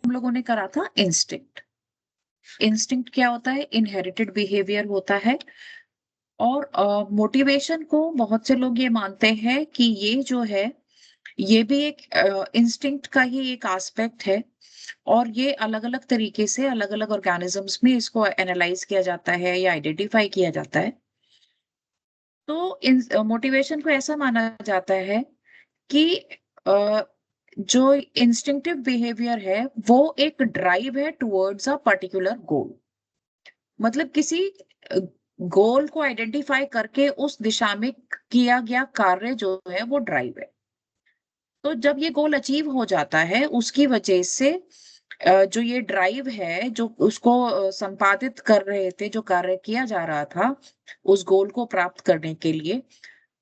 हम लोगों ने करा था इंस्टिंक्ट। इंस्टिंक्ट क्या होता है? इनहेरिटेड बिहेवियर होता है। और मोटिवेशन को बहुत से लोग ये मानते हैं कि ये जो है, ये भी एक इंस्टिंक्ट का ही एक एस्पेक्ट है। और ये अलग-अलग तरीके से अलग-अलग ऑर्गेनिजम्स में इसको एनालाइज किया जाता है या आइडेंटिफाई किया जाता है। तो मोटिवेशन को ऐसा माना जाता है कि अ, जो इंस्टिंक्टिव बिहेवियर है, वो एक ड्राइव है टुवर्ड्स अ पर्टिकुलर गोल। मतलब किसी गोल को आइडेंटिफाई करके उस दिशा में किया गया कार्य जो है वो ड्राइव है। तो जब ये गोल अचीव हो जाता है उसकी वजह से जो ये ड्राइव है, जो उसको संपादित कर रहे थे, जो कार्य किया जा रहा था उस गोल को प्राप्त करने के लिए,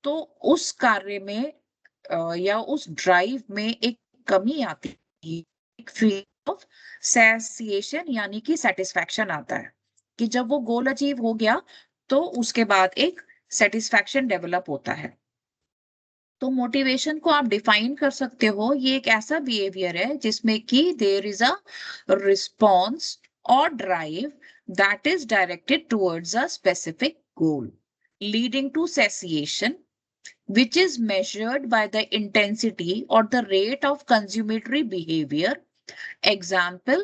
तो उस कार्य में या उस ड्राइव में एक कमी आती है, एक फील ऑफ सैटिस्फैक्शन यानी कि सैटिस्फैक्शन आता है कि जब वो गोल अचीव हो गया तो उसके बाद एक सैटिस्फैक्शन डेवलप होता है। तो मोटिवेशन को आप डिफाइन कर सकते हो, ये एक ऐसा बिहेवियर है जिसमें कि देयर इज अ रिस्पॉन्स और drive that is directed towards a specific goal leading to satiation, which is measured by the intensity or the rate of consummatory behavior. Example,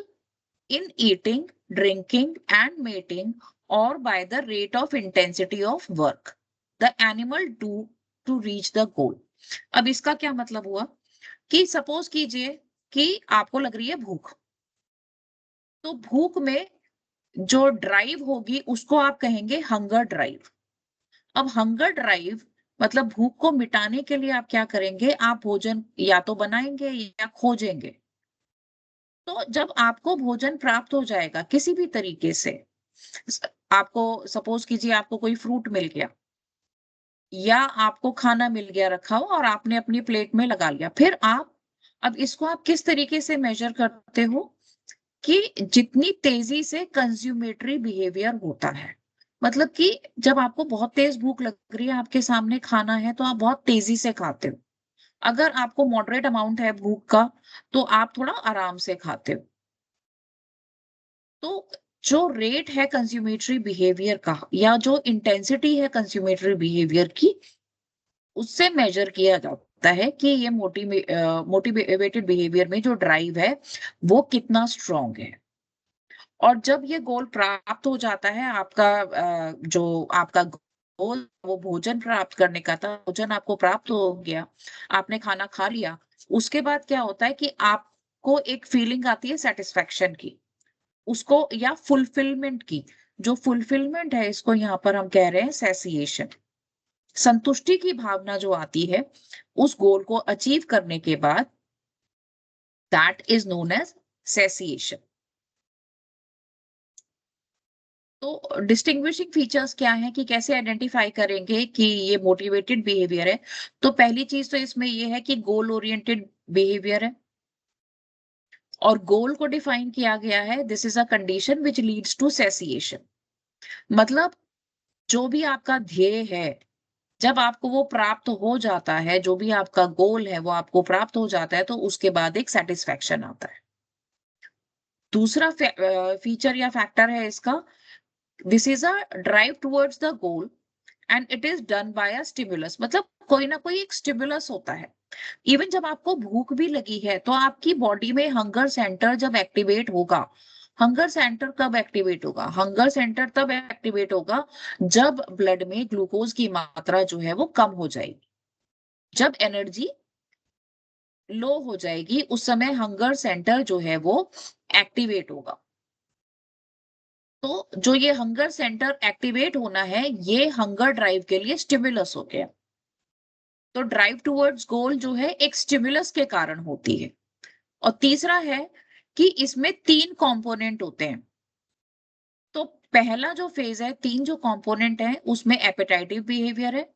in eating, drinking, and mating, or by the rate of intensity of work the animal do to reach the goal. अब इसका क्या मतलब हुआ कि suppose कीजिए कि आपको लग रही है भूख, तो भूख में जो ड्राइव होगी उसको आप कहेंगे हंगर ड्राइव। अब हंगर ड्राइव मतलब भूख को मिटाने के लिए आप क्या करेंगे? आप भोजन या तो बनाएँगे या खोजेंगे। तो जब आपको भोजन प्राप्त हो जाएगा किसी भी तरीके से, स आपको सपोज़ कीजिए आपको कोई फ्रूट मिल गया या आपको खाना मिल गया रखा हुआ और आपने अपनी प्लेट में लगा लिया। फिर आप अब इसको आप किस तरीके से मेज़र करते हो कि जितनी तेज़ी से कंज़्यूमेटरी बिहेवियर होता है। मतलब कि जब आपको बहुत तेज़ भूख लग रही है, आपके सामने खाना है, तो आप बहुत तेज़ी से खाते हो। अगर आपको मॉडरेट अमाउंट है भूख का, तो आप थोड़ा आराम से खाते हो। तो जो रेट है कंज़्यूमेटरी बिहेवियर का या जो इंटेंसिटी है कंज़्यूमेटरी बिहेवियर की, उससे मेज़र किया जाता है कि ये मोटिवेटेड बिहेवियर में जो ड्राइव है, वो कितना स्ट्रॉन्ग है। और जब ये गोल प्राप्त हो जाता है आपका जो आपका गोल वो भोजन प्राप्त करने का था, भोजन आपको प्राप्त हो गया, आपने खाना खा लिया, उसके बाद क्या होता है कि आपको एक फीलिंग आती है सैटिस्फैक्शन की, उसको या फुलफिलमेंट की। जो फुलफिलमेंट है इसको यहाँ पर हम कह रहे हैं सैटिस्फैक्शन। संतुष्टि की भावना जो आती है, उस गोल को अचीव करने के बाद that is known as satisfaction. तो डिस्टिंग्विशिंग फीचर्स क्या हैं कि कैसे आइडेंटिफाई करेंगे कि ये मोटिवेटेड बिहेवियर है? तो पहली चीज़ तो इसमें ये है कि गोल ओरिएंटेड बिहेवियर है और गोल को डिफाइन किया गया है, this is a condition which leads to satisfaction. मतलब जो भी आपका ध्येय है, जब आपको वो प्राप्त हो जाता है, जो भी आपका गोल है, वो आपको प्राप्त हो जाता है, तो उसके बाद एक सैटिस्फैक्शन आता है। दूसरा फीचर या फैक्टर है इसका, this is a drive towards the goal and it is done by a stimulus. मतलब कोई ना कोई एक स्टिमुलस होता है। इवन जब आपको भूख भी लगी है तो आपकी बॉडी में हंगर सेंटर जब एक्टिवेट होगा, हंगर सेंटर कब एक्टिवेट होगा? हंगर सेंटर तब एक्टिवेट होगा जब ब्लड में ग्लूकोज की मात्रा जो है वो कम हो जाएगी। जब एनर्जी लो हो जाएगी उस समय हंगर सेंटर जो है वो एक्टिवेट होगा। तो जो ये हंगर सेंटर एक्टिवेट होना है, ये हंगर ड्राइव के लिए स्टिमुलस हो गया। तो ड्राइव टुवर्ड्स गोल जो है एक स्टिमुलस के कारण होती है। और तीसरा है कि इसमें 3 कंपोनेंट होते हैं। तो पहला जो फेज है, 3 जो कंपोनेंट हैं उसमें एपेटाइटिव बिहेवियर है,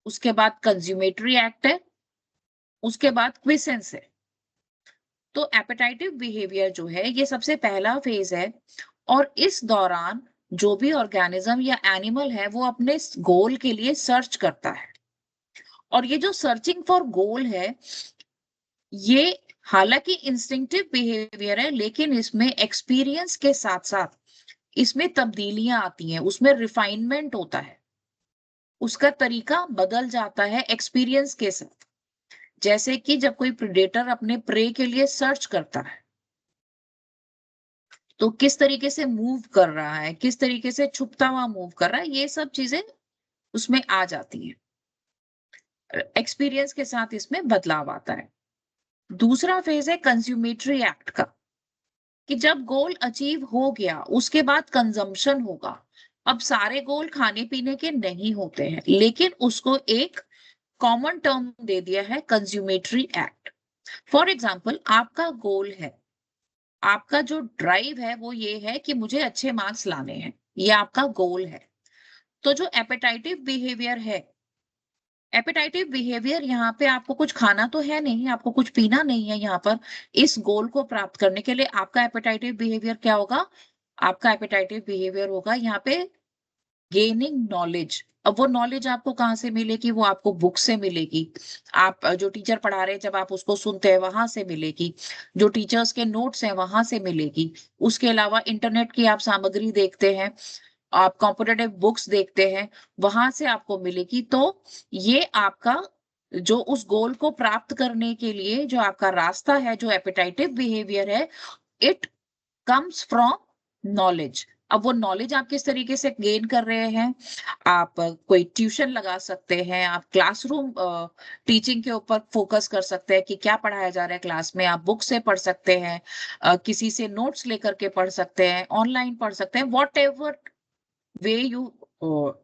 उसके बाद कंज्यूमेटरी एक्ट है, उसके बाद क्विसेंस है। तो एपेटाइटिव बिहेवियर जो है ये सबसे पहला फेज है और इस दौरान जो भी ऑर्गेनिज्म या एनिमल है वो अपने गोल के लिए सर्च करता है। और ये जो सर्चिंग फॉर गोल है, ये हालांकि इंस्टिंक्टिव बिहेवियर है, लेकिन इसमें एक्सपीरियंस के साथ साथ इसमें तब्दीलियां आती हैं, उसमें रिफाइनमेंट होता है, उसका तरीका बदल जाता है एक्सपीरियंस के साथ। जैसे कि जब कोई प्रेडेटर अपने प्रे के लिए सर्च करता है, तो किस तरीके से मूव कर रहा है, किस तरीके से छुपता हुआ मूव कर रहा है, ये सब चीजें उसमें आ जाती हैं। एक्सपीरियंस के साथ इसमें बदलाव आता है। दूसरा फेज है कंज्यूमेटरी एक्ट का, कि जब गोल अचीव हो गया उसके बाद कंजम्पशन होगा। अब सारे गोल खाने पीने के नहीं होते हैं, लेकिन उसको एक कॉमन टर्म दे दिया है, कंज्यूमेटरी एक्ट। फॉर एग्जाम्पल, आपका गोल है, आपका जो ड्राइव है वो ये है कि मुझे अच्छे मार्क्स लाने हैं, ये आपका गोल है। तो जो एपेटाइटिव बिहेवियर है, एपेटाइटिव बिहेवियर यहाँ पे आपको कुछ खाना तो है नहीं, आपको कुछ पीना नहीं है यहाँ पर। इस गोल को प्राप्त करने के लिए आपका एपेटाइटिव बिहेवियर क्या होगा? आपका एपेटाइटिव बिहेवियर होगा यहाँ पे गेनिंग नॉलेज। अब वो नॉलेज आपको कहाँ से मिलेगी? वो आपको बुक से मिलेगी। आप जो टीचर पढ़ा रहे हैं जब आप उसको सुनते हैं वहां से मिलेगी, जो टीचर्स के नोट्स हैं वहां से मिलेगी। उसके अलावा इंटरनेट की आप सामग्री देखते हैं, आप कॉम्पिटेटिव बुक्स देखते हैं, वहां से आपको मिलेगी। तो ये आपका जो उस गोल को प्राप्त करने के लिए जो आपका रास्ता है, जो एपेटाइटिव बिहेवियर है, इट कम्स फ्रॉम नॉलेज। अब वो नॉलेज आप किस तरीके से गेन कर रहे हैं? आप कोई ट्यूशन लगा सकते हैं, आप क्लासरूम टीचिंग के ऊपर फोकस कर सकते हैं कि क्या पढ़ाया जा रहा है क्लास में, आप बुक से पढ़ सकते हैं, किसी से नोट्स लेकर के पढ़ सकते हैं, ऑनलाइन पढ़ सकते हैं, what ever way you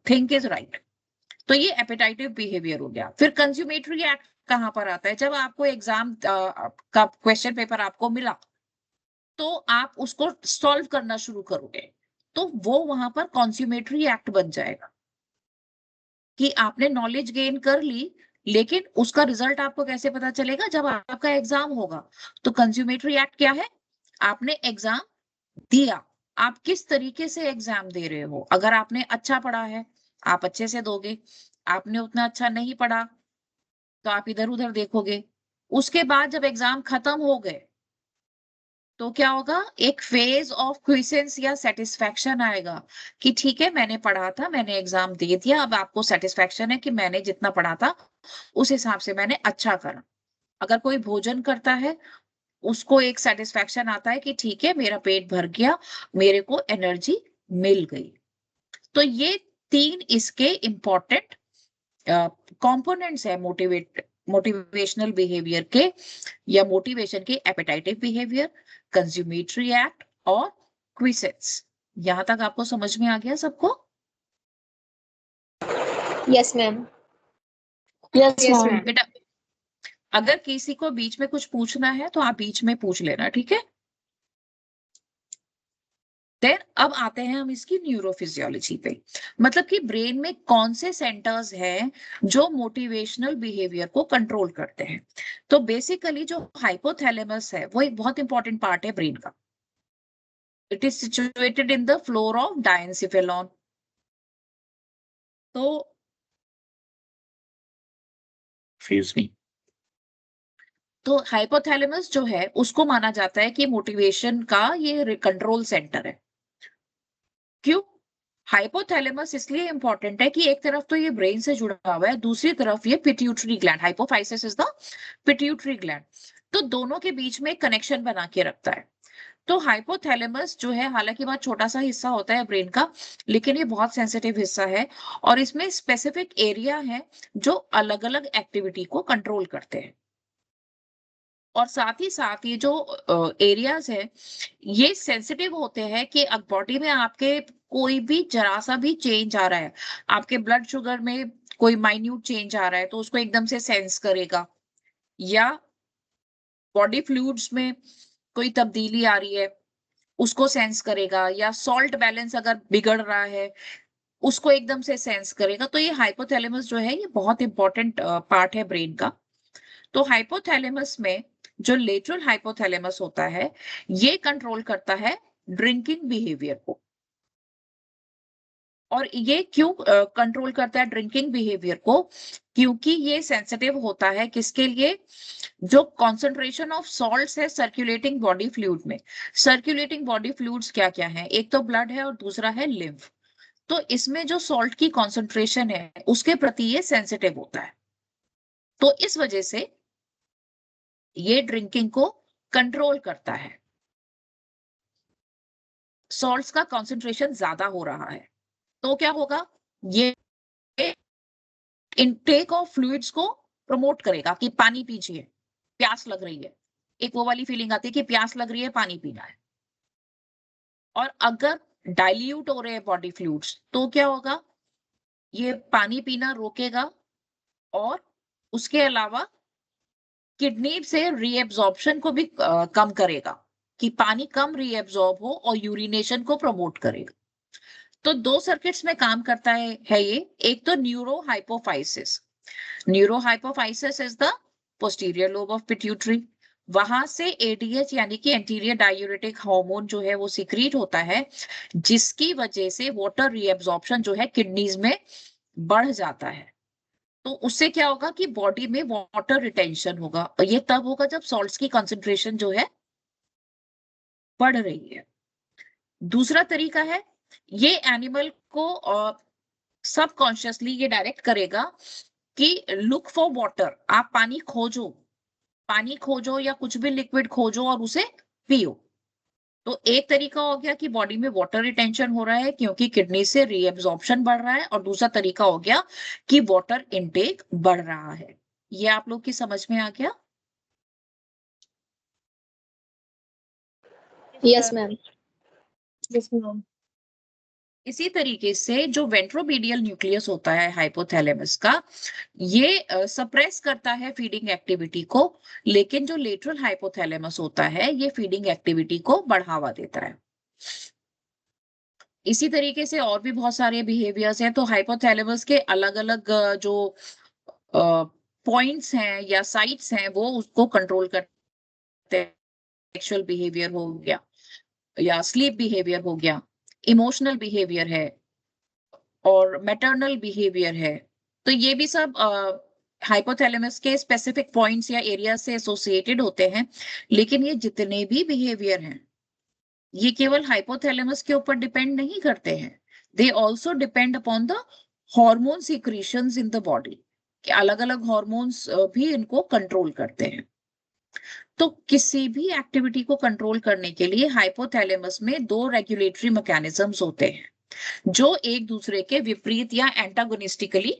think is right. तो ये एपेटाइटिव बिहेवियर हो गया। फिर कंज्यूमेटरी एक्ट कहाँ पर आता है? जब आपको एग्जाम का क्वेश्चन पेपर आपको मिला, तो आप उसको सॉल्व करना शुरू करोगे, तो वो वहां पर कंज्यूमेटरी एक्ट बन जाएगा कि आपने नॉलेज गेन कर ली, लेकिन उसका रिजल्ट आपको कैसे पता चलेगा? जब आपका एग्जाम होगा। तो कंज्यूमेटरी एक्ट क्या है? आपने एग्जाम दिया, आप किस तरीके से एग्जाम दे रहे हो। अगर आपने अच्छा पढ़ा है, आप अच्छे से दोगे। आपने उतना अच्छा नहीं पढ़ा, तो आप इधर उधर देखोगे। उसके बाद जब एग्जाम खत्म हो गए, तो क्या होगा? एक फेज ऑफ क्विसेंस या सेटिस्फेक्शन आएगा कि ठीक है, मैंने पढ़ा था, मैंने एग्जाम दे दिया, अब आपको सेटिस्फेक्शन है कि मैंने जितना पढ़ा था उस हिसाब से मैंने अच्छा करा। अगर कोई भोजन करता है, उसको एक सेटिस्फेक्शन आता है कि ठीक है, मेरा पेट भर गया, मेरे को एनर्जी मिल गई। तो ये तीन इसके इंपॉर्टेंट कंपोनेंट्स है मोटिवेशनल बिहेवियर के, या मोटिवेशन के। एपेटाइटिव बिहेवियर, कंज्यूमेटरी एक्ट और क्विसेट्स। यहां तक आपको समझ में आ गया सबको? Yes ma'am. Yes ma'am. बेटा, अगर किसी को बीच में कुछ पूछना है तो आप बीच में पूछ लेना, ठीक है? देन अब आते हैं हम इसकी न्यूरोफिजियोलॉजी पे। मतलब कि ब्रेन में कौन से सेंटर्स हैं जो मोटिवेशनल बिहेवियर को कंट्रोल करते हैं। तो बेसिकली जो हाइपोथैलेमस है वो एक बहुत इंपॉर्टेंट पार्ट है ब्रेन का। It is situated in the floor of diencephalon. तो एक्सक्यूज मी, तो हाइपोथैलेमस जो है उसको माना जाता है कि मोटिवेशन का ये कंट्रोल सेंटर है। क्यों? हाइपोथैलेमस इसलिए इंपॉर्टेंट है कि एक तरफ तो ये ब्रेन से जुड़ा हुआ है, दूसरी तरफ ये pituitary gland, hypophysis is the pituitary gland, तो दोनों के बीच में कनेक्शन बना के रखता है। तो हाइपोथैलेमस जो है, हालांकि बहुत छोटा सा हिस्सा होता है ब्रेन का, लेकिन ये बहुत सेंसिटिव हिस्सा है, और इसमें स्पेसिफिक एरिया है जो अलग अलग एक्टिविटी को कंट्रोल करते हैं। और साथ ही जो एरियाज है, ये सेंसिटिव होते हैं कि बॉडी में आपके कोई भी जरा सा भी चेंज आ रहा है, आपके ब्लड शुगर में कोई माइन्यूट चेंज आ रहा है तो उसको एकदम से सेंस करेगा, या बॉडी फ्लूइड्स में कोई तब्दीली आ रही है उसको सेंस करेगा, या सॉल्ट बैलेंस अगर बिगड़ रहा है उसको एकदम से सेंस करेगा। तो ये हाइपोथैलेमस जो है ये बहुत इंपॉर्टेंट पार्ट है ब्रेन का। तो हाइपोथैलेमस में जो लेटरल हाइपोथैलेमस होता है, ये कंट्रोल करता है ड्रिंकिंग बिहेवियर को। और ये क्यों कंट्रोल करता है ड्रिंकिंग बिहेवियर को? क्योंकि ये सेंसिटिव होता है किसके लिए? जो कॉन्सेंट्रेशन ऑफ सॉल्ट्स है सर्कुलेटिंग बॉडी फ्लूइड में। सर्कुलेटिंग बॉडी फ्लूइड्स क्या क्या है? एक तो ब्लड है और दूसरा है लिम्फ। तो इसमें जो सॉल्ट की कॉन्सेंट्रेशन है उसके प्रति ये सेंसिटिव होता है। तो इस वजह से ये ड्रिंकिंग को कंट्रोल करता है। सॉल्ट्स का कॉन्सेंट्रेशन ज्यादा हो रहा है तो क्या होगा? ये इनटेक ऑफ फ्लूइड्स को प्रमोट करेगा कि पानी पीजिए, प्यास लग रही है। एक वो वाली फीलिंग आती है कि प्यास लग रही है, पानी पीना है। और अगर डाइल्यूट हो रहे हैं बॉडी फ्लूइड्स तो क्या होगा? ये पानी पीना रोकेगा और उसके अलावा किडनी से रीएब्जॉर्प्शन को भी कम करेगा कि पानी कम रीएब्जॉर्ब हो और यूरिनेशन को प्रमोट करेगा। तो दो सर्किट्स में काम करता है ये। एक तो neuro hypophysis. Neuro hypophysis is the posterior lobe of pituitary. वहां से एडीएच यानी कि एंटीरियर डायूरेटिक हार्मोन जो है वो सिक्रीट होता है, जिसकी वजह से वाटर रीएब्जॉर्प्शन जो है किडनीज में बढ़ जाता है। तो उससे क्या होगा कि बॉडी में वाटर रिटेंशन होगा, और ये तब होगा जब सॉल्ट्स की कंसंट्रेशन जो है बढ़ रही है। दूसरा तरीका है, ये एनिमल को सबकॉन्शियसली ये डायरेक्ट करेगा कि लुक फॉर वाटर, आप पानी खोजो, पानी खोजो या कुछ भी लिक्विड खोजो और उसे पियो। तो एक तरीका हो गया कि बॉडी में वाटर रिटेंशन हो रहा है क्योंकि किडनी से रीएब्जॉर्प्शन बढ़ रहा है, और दूसरा तरीका हो गया कि वाटर इनटेक बढ़ रहा है। ये आप लोग की समझ में आ गया? Yes, ma'am. Yes, ma'am. इसी तरीके से जो वेंट्रोमीडियल न्यूक्लियस होता है हाइपोथैलेमस का, ये सप्रेस करता है फीडिंग एक्टिविटी को, लेकिन जो लेटरल हाइपोथैलेमस होता है ये फीडिंग एक्टिविटी को बढ़ावा देता है। इसी तरीके से और भी बहुत सारे बिहेवियर्स हैं। तो हाइपोथैलेमस के अलग अलग जो पॉइंट्स हैं या साइट्स हैं वो उसको कंट्रोल करते हैं। सेक्सुअल बिहेवियर हो गया या स्लीप बिहेवियर हो गया, इमोशनल बिहेवियर है और मैटरनल बिहेवियर है। तो ये भी सब हाइपोथैलेमस के स्पेसिफिक पॉइंट्स या एरिया से एसोसिएटेड होते हैं। लेकिन ये जितने भी बिहेवियर हैं ये केवल हाइपोथैलेमस के ऊपर डिपेंड नहीं करते हैं। They also depend upon the hormone secretions in the body. अलग अलग हॉर्मोन्स भी इनको कंट्रोल करते हैं। तो किसी भी एक्टिविटी को कंट्रोल करने के लिए हाइपोथैलेमस में दो रेगुलेटरी मैकेनिज्म्स होते हैं जो एक दूसरे के विपरीत या एंटागोनिस्टिकली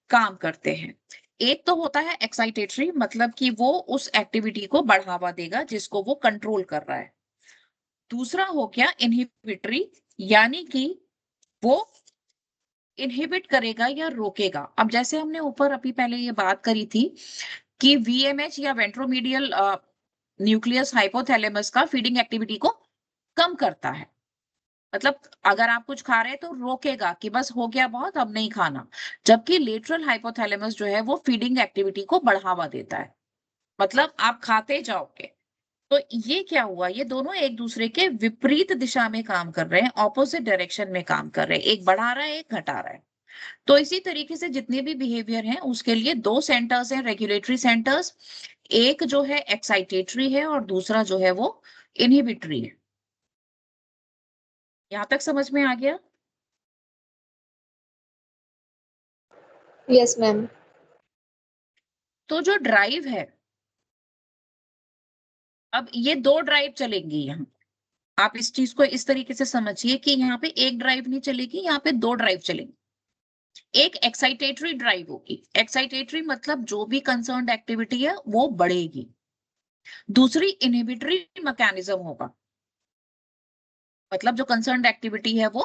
काम करते हैं। एक तो होता है एक्साइटेटरी, मतलब कि वो उस एक्टिविटी को बढ़ावा देगा जिसको वो कंट्रोल कर रहा है। दूसरा हो गया इनहिबिटरी, यानी कि वो इनहिबिट करेगा या रोकेगा। अब जैसे हमने ऊपर अभी पहले ये बात करी थी कि वीएमएच या वेंट्रोमीडियल न्यूक्लियस हाइपोथैलेमस का फीडिंग एक्टिविटी को कम करता है। मतलब अगर आप कुछ खा रहे हैं तो रोकेगा कि बस हो गया बहुत, अब नहीं खाना। जबकि लेटरल हाइपोथैलेमस जो है वो फीडिंग एक्टिविटी को बढ़ावा देता है, मतलब आप खाते जाओगे। तो ये क्या हुआ? ये दोनों एक दूसरे के विपरीत दिशा में काम कर रहे हैं, ऑपोजिट डायरेक्शन में काम कर रहे हैं। एक बढ़ा रहा है, एक घटा रहा है। तो इसी तरीके से जितने भी बिहेवियर हैं उसके लिए दो सेंटर्स हैं, रेगुलेटरी सेंटर्स। एक जो है एक्साइटेटरी है और दूसरा जो है वो इनहिबिटरी है। यहां तक समझ में आ गया? Yes, ma'am. तो जो ड्राइव है, अब ये दो ड्राइव चलेंगी यहाँ। आप इस चीज को इस तरीके से समझिए कि यहाँ पे एक ड्राइव नहीं चलेगी, यहाँ पे दो ड्राइव चलेंगी। एक एक्साइटेटरी ड्राइव होगी। एक्साइटेटरी मतलब जो भी कंसर्न्ड एक्टिविटी है वो बढ़ेगी। दूसरी इनहिबिटरी मैकेनिज्म होगा, मतलब जो कंसर्न्ड एक्टिविटी है वो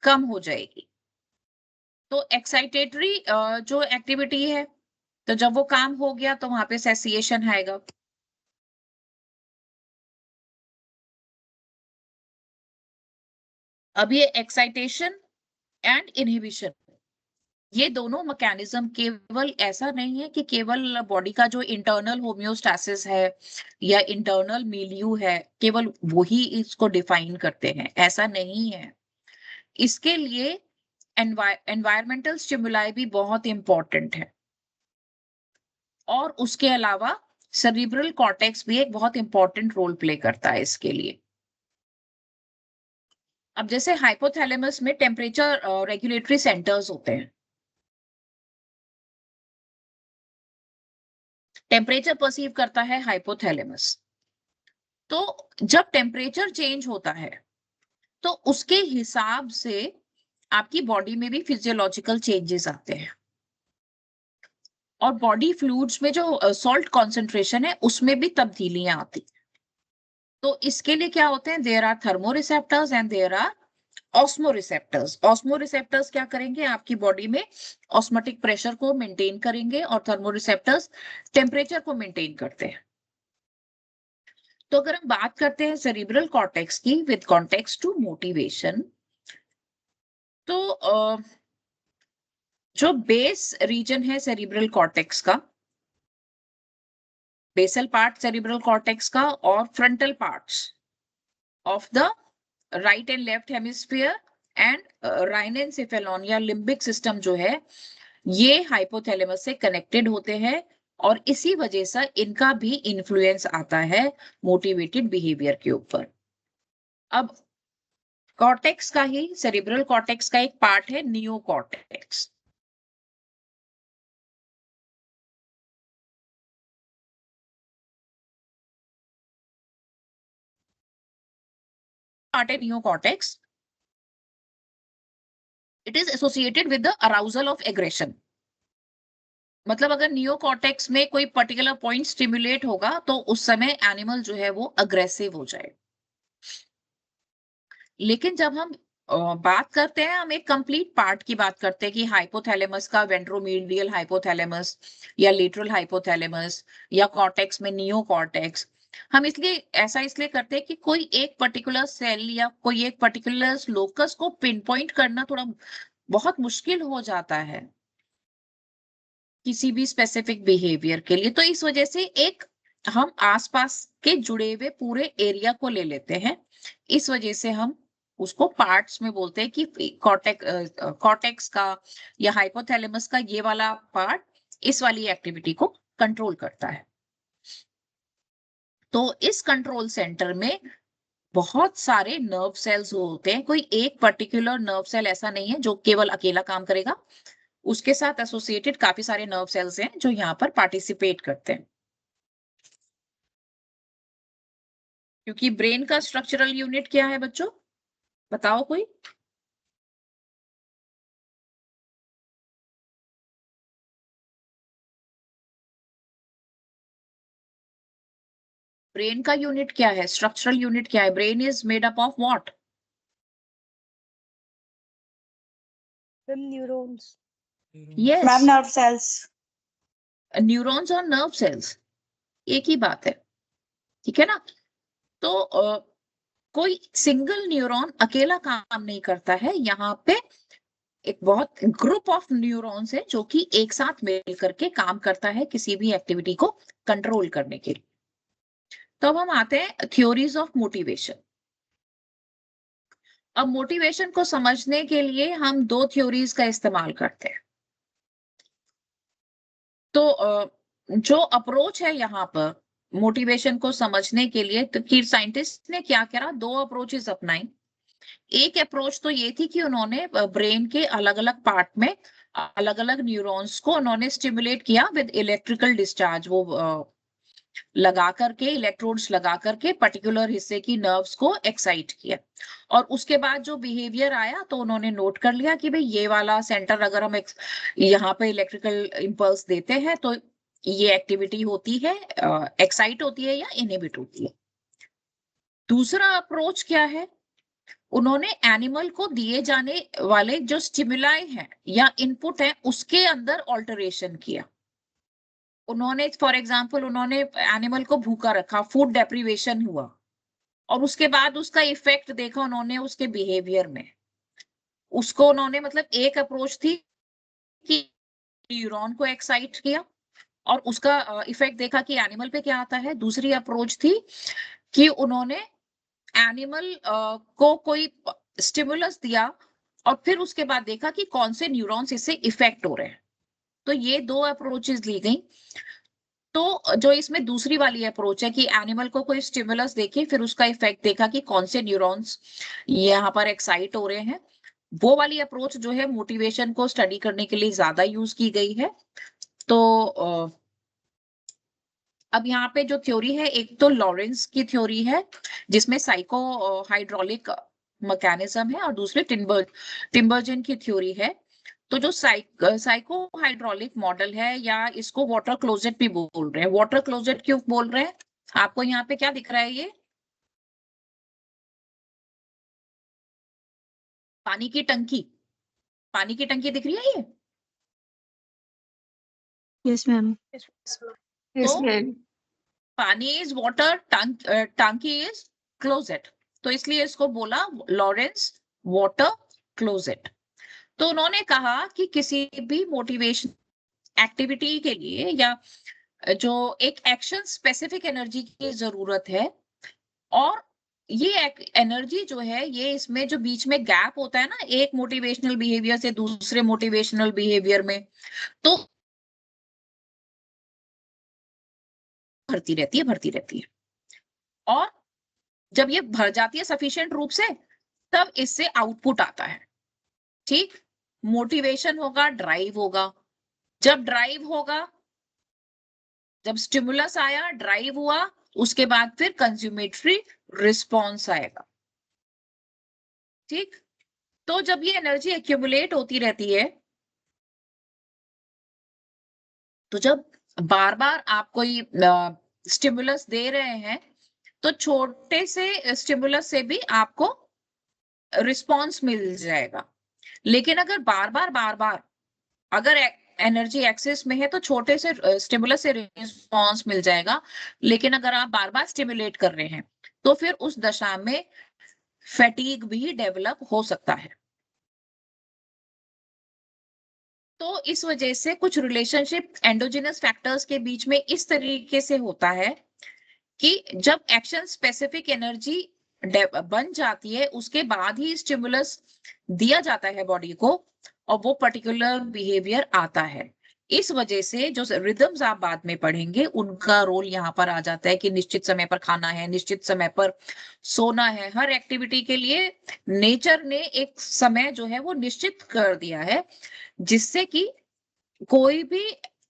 कम हो जाएगी। तो एक्साइटेटरी जो एक्टिविटी है, तो जब वो काम हो गया तो वहां पे सेसिएशन आएगा। अब ये एक्साइटेशन एंड इनहिबिशन, ये दोनों मैकेनिज्म केवल ऐसा नहीं है कि केवल बॉडी का जो इंटरनल होम्योस्टैसिस है या इंटरनल मिलियू है केवल वही इसको डिफाइन करते हैं, ऐसा नहीं है। इसके लिए एनवायरमेंटल स्टिमुलाई भी बहुत इंपॉर्टेंट है। और उसके अलावा सेरिब्रल कॉर्टेक्स भी एक बहुत इंपॉर्टेंट रोल प्ले करता है इसके लिए। अब जैसे हाइपोथैलेमस में टेम्परेचर रेगुलेटरी सेंटर्स होते हैं, टेम्परेचर परसीव करता है हाइपोथैलेमस। तो जब टेम्परेचर चेंज होता है तो उसके हिसाब से आपकी बॉडी में भी फिजियोलॉजिकल चेंजेस आते हैं, और बॉडी फ्लूइड्स में जो सॉल्ट कॉन्सेंट्रेशन है उसमें भी तब्दीलियां आती हैं। तो इसके लिए क्या होते हैं, there are thermoreceptors and there are osmoreceptors. Osmoreceptors क्या करेंगे, आपकी बॉडी में ऑस्मोटिक प्रेशर को मेंटेन करेंगे, और थर्मोरिसेप्टर्स टेम्परेचर को मेंटेन करते हैं। तो अगर हम बात करते हैं सेरिब्रल कॉर्टेक्स की विद कॉन्टेक्स्ट टू मोटिवेशन, तो जो बेस रीजन है सेरिब्रल कॉर्टेक्स का, बेसल पार्ट सेरिब्रल कॉर्टेक्स का, और frontal parts of the right and left hemisphere and rhinencephalon या लिम्बिक सिस्टम जो है, ये हाइपोथैलेमस से कनेक्टेड होते हैं, और इसी वजह से इनका भी इन्फ्लुएंस आता है मोटिवेटेड बिहेवियर के ऊपर। अब कॉर्टेक्स का ही, सेरिब्रल कॉर्टेक्स का एक पार्ट है नियोकॉर्टेक्स। पार्ट है neocortex, it is associated with the arousal of aggression. मतलब अगर नियोकॉर्टेक्स में कोई पर्टिकुलर पॉइंट स्टिमुलेट होगा तो उस समय एनिमल जो है वो अग्रेसिव हो जाए। लेकिन जब हम बात करते हैं, हम एक कंप्लीट पार्ट की बात करते हैं कि हाइपोथैलेमस का वेंट्रोमीडियल हाइपोथैलेमस या लेटरल हाइपोथैलेमस या कॉर्टेक्स में नियोकॉर्टेक्स, हम इसलिए ऐसा इसलिए करते हैं कि कोई एक पर्टिकुलर सेल या कोई एक पर्टिकुलर लोकस को पिन पॉइंट करना थोड़ा बहुत मुश्किल हो जाता है किसी भी स्पेसिफिक बिहेवियर के लिए। तो इस वजह से एक हम आसपास के जुड़े हुए पूरे एरिया को ले लेते हैं, इस वजह से हम उसको पार्ट्स में बोलते हैं कि कॉर्टेक्स का या हाइपोथैलेमस का ये वाला पार्ट इस वाली एक्टिविटी को कंट्रोल करता है। तो इस कंट्रोल सेंटर में बहुत सारे नर्व सेल्स होते हैं, कोई एक पर्टिकुलर नर्व सेल ऐसा नहीं है जो केवल अकेला काम करेगा, उसके साथ एसोसिएटेड काफी सारे नर्व सेल्स हैं जो यहाँ पर पार्टिसिपेट करते हैं। क्योंकि ब्रेन का स्ट्रक्चरल यूनिट क्या है बच्चों, बताओ कोई। ब्रेन का यूनिट क्या है, स्ट्रक्चरल यूनिट क्या है, brain is made up of what? Neurons. Yes, ma'am nerve cells. Neurons और नर्व सेल्स एक ही बात है, ठीक है ना। तो कोई सिंगल न्यूरॉन अकेला काम नहीं करता है, यहाँ पे एक बहुत ग्रुप ऑफ न्यूरॉन्स है जो कि एक साथ मिल करके काम करता है किसी भी एक्टिविटी को कंट्रोल करने के लिए। तो अब हम आते हैं थ्योरीज ऑफ मोटिवेशन। अब मोटिवेशन को समझने के लिए हम दो थ्योरीज का इस्तेमाल करते हैं। तो जो अप्रोच है यहाँ पर मोटिवेशन को समझने के लिए, तो कि साइंटिस्ट ने क्या करा, दो अप्रोचेस अपनाई। एक अप्रोच तो ये थी कि उन्होंने ब्रेन के अलग अलग पार्ट में अलग अलग न्यूरॉन्स को उन्होंने स्टिमुलेट किया विद इलेक्ट्रिकल डिस्चार्ज, वो लगा करके, इलेक्ट्रोड्स लगा करके पर्टिकुलर हिस्से की नर्व्स को एक्साइट किया, और उसके बाद जो बिहेवियर आया तो उन्होंने नोट कर लिया कि भाई ये वाला सेंटर अगर हम यहाँ पे इलेक्ट्रिकल इंपल्स देते हैं तो ये एक्टिविटी होती है, एक्साइट होती है या इनहिबिट होती है। दूसरा अप्रोच क्या है, उन्होंने एनिमल को दिए जाने वाले जो स्टिमुलाई हैं या इनपुट है उसके अंदर ऑल्टरेशन किया। उन्होंने फॉर एग्जांपल उन्होंने एनिमल को भूखा रखा, फूड डेप्रिवेशन हुआ, और उसके बाद उसका इफेक्ट देखा उन्होंने उसके बिहेवियर में। उसको उन्होंने मतलब एक अप्रोच थी कि न्यूरॉन को एक्साइट किया और उसका इफेक्ट देखा कि एनिमल पे क्या आता है। दूसरी अप्रोच थी कि उन्होंने एनिमल को कोई स्टिमुलस दिया और फिर उसके बाद देखा कि कौन से न्यूरॉन्स इससे इफेक्ट हो रहे हैं। तो ये 2 अप्रोचेस ली गई। तो जो इसमें दूसरी वाली अप्रोच है कि एनिमल को कोई स्टिमुलस देके फिर उसका इफेक्ट देखा कि कौन से न्यूरॉन्स यहाँ पर एक्साइट हो रहे हैं। वो वाली अप्रोच जो है मोटिवेशन को स्टडी करने के लिए ज्यादा यूज की गई है। तो अब यहाँ पे जो थ्योरी है, एक तो लॉरेंस की थ्योरी है जिसमें साइको हाइड्रोलिक मैकेनिज्म है, और दूसरी टिम्बर्जन की थ्योरी है। तो जो साइको हाइड्रोलिक मॉडल है, या इसको वाटर क्लोजेट भी बोल रहे हैं। वाटर क्लोजेट क्यों बोल रहे हैं? आपको यहाँ पे क्या दिख रहा है? ये पानी की टंकी, पानी की टंकी दिख रही है ये? Yes, ma'am. तो Yes, ma'am. पानी इज वाटर, टंकी इज क्लोजेट, तो इसलिए इसको बोला लॉरेंस वाटर क्लोजेट। तो उन्होंने कहा कि किसी भी मोटिवेशन एक्टिविटी के लिए, या जो एक एक्शन स्पेसिफिक एनर्जी की जरूरत है, और ये एनर्जी जो है, ये इसमें जो बीच में गैप होता है ना, एक मोटिवेशनल बिहेवियर से दूसरे मोटिवेशनल बिहेवियर में, तो भरती रहती है। और जब ये भर जाती है सफिशिएंट रूप से, तब इससे आउटपुट आता है। ठीक, मोटिवेशन होगा, ड्राइव होगा। जब ड्राइव होगा, जब स्टिमुलस आया, ड्राइव हुआ, उसके बाद फिर कंज्यूमेटरी रिस्पॉन्स आएगा। ठीक, तो जब ये एनर्जी एक्यूमुलेट होती रहती है, तो जब बार बार आप कोई स्टिमुलस दे रहे हैं, तो छोटे से स्टिमुलस से भी आपको रिस्पॉन्स मिल जाएगा। लेकिन अगर बार बार अगर एनर्जी एक्सेस में है, तो छोटे से स्टिमुलस से रिस्पॉन्स मिल जाएगा। लेकिन अगर आप बार बार स्टिमुलेट कर रहे हैं, तो फिर उस दशा में फैटीग भी डेवलप हो सकता है। तो इस वजह से कुछ रिलेशनशिप एंडोजिनस फैक्टर्स के बीच में इस तरीके से होता है कि जब एक्शन स्पेसिफिक एनर्जी बन जाती है, उसके बाद ही स्टिमुलस दिया जाता है बॉडी को, और वो पर्टिकुलर बिहेवियर आता है। इस वजह से जो रिदम्स आप बाद में पढ़ेंगे, उनका रोल यहाँ पर आ जाता है कि निश्चित समय पर खाना है, निश्चित समय पर सोना है। हर एक्टिविटी के लिए नेचर ने एक समय जो है वो निश्चित कर दिया है, जिससे कि कोई भी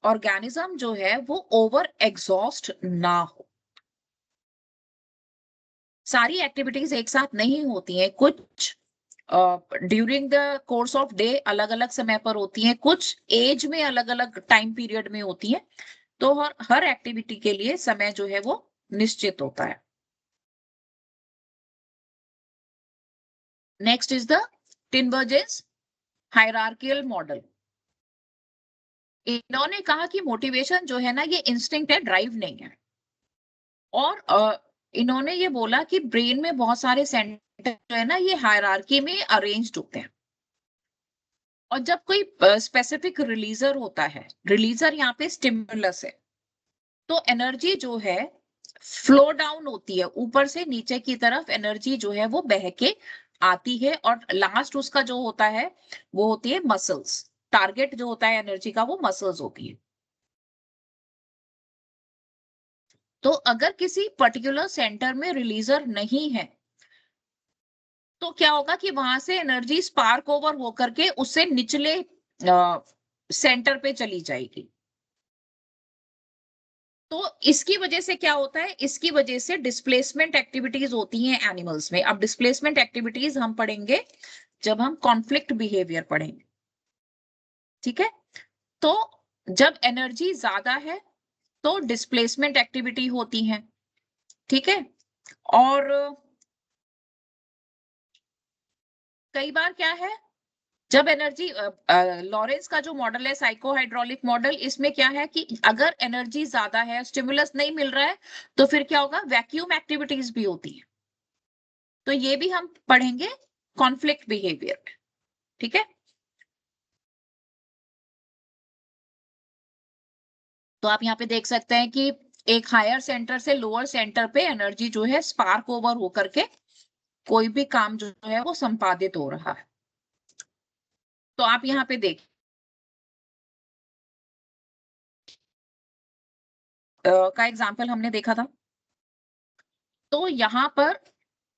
ऑर्गेनिज्म जो है वो ओवर एग्जॉस्ट ना हो। सारी एक्टिविटीज एक साथ नहीं होती हैं, कुछ during the course of day अलग अलग समय पर होती हैं, कुछ एज में अलग अलग टाइम पीरियड में होती हैं। तो हर एक्टिविटी के लिए समय जो है वो निश्चित होता है। Next is the Tinbergen's hierarchical model. इन्होंने कहा कि मोटिवेशन जो है ना, ये इंस्टिंक्ट है, ड्राइव नहीं है। और इन्होंने ये बोला कि ब्रेन में बहुत सारे सेंटर जो है ना, ये हायरार्की में अरेंज्ड होते हैं। और जब कोई स्पेसिफिक रिलीजर होता है, रिलीजर यहाँ पे स्टिमुलस है, तो एनर्जी जो है फ्लो डाउन होती है, ऊपर से नीचे की तरफ एनर्जी जो है वो बह के आती है, और लास्ट उसका जो होता है वो होती है मसल्स। टारगेट जो होता है एनर्जी का, वो मसल्स होती है। तो अगर किसी पर्टिकुलर सेंटर में रिलीजर नहीं है, तो क्या होगा कि वहां से एनर्जी स्पार्क ओवर होकर के उससे निचले सेंटर पे चली जाएगी। तो इसकी वजह से क्या होता है, इसकी वजह से डिस्प्लेसमेंट एक्टिविटीज होती हैं एनिमल्स में। अब डिस्प्लेसमेंट एक्टिविटीज हम पढ़ेंगे जब हम कॉन्फ्लिक्ट बिहेवियर पढ़ेंगे। ठीक है, तो जब एनर्जी ज्यादा है, तो डिस्प्लेसमेंट एक्टिविटी होती है। ठीक है, और कई बार क्या है, जब एनर्जी, लॉरेंस का जो मॉडल है साइको हाइड्रोलिक मॉडल, इसमें क्या है कि अगर एनर्जी ज्यादा है, स्टिमुलस नहीं मिल रहा है, तो फिर क्या होगा, वैक्यूम एक्टिविटीज भी होती है। तो ये भी हम पढ़ेंगे कॉन्फ्लिक्ट बिहेवियर में। ठीक है, तो आप यहाँ पे देख सकते हैं कि एक हायर सेंटर से लोअर सेंटर पे एनर्जी जो है स्पार्क ओवर होकर के कोई भी काम जो है वो संपादित हो रहा है। तो आप यहाँ पे देख का एग्जाम्पल हमने देखा था। तो यहाँ पर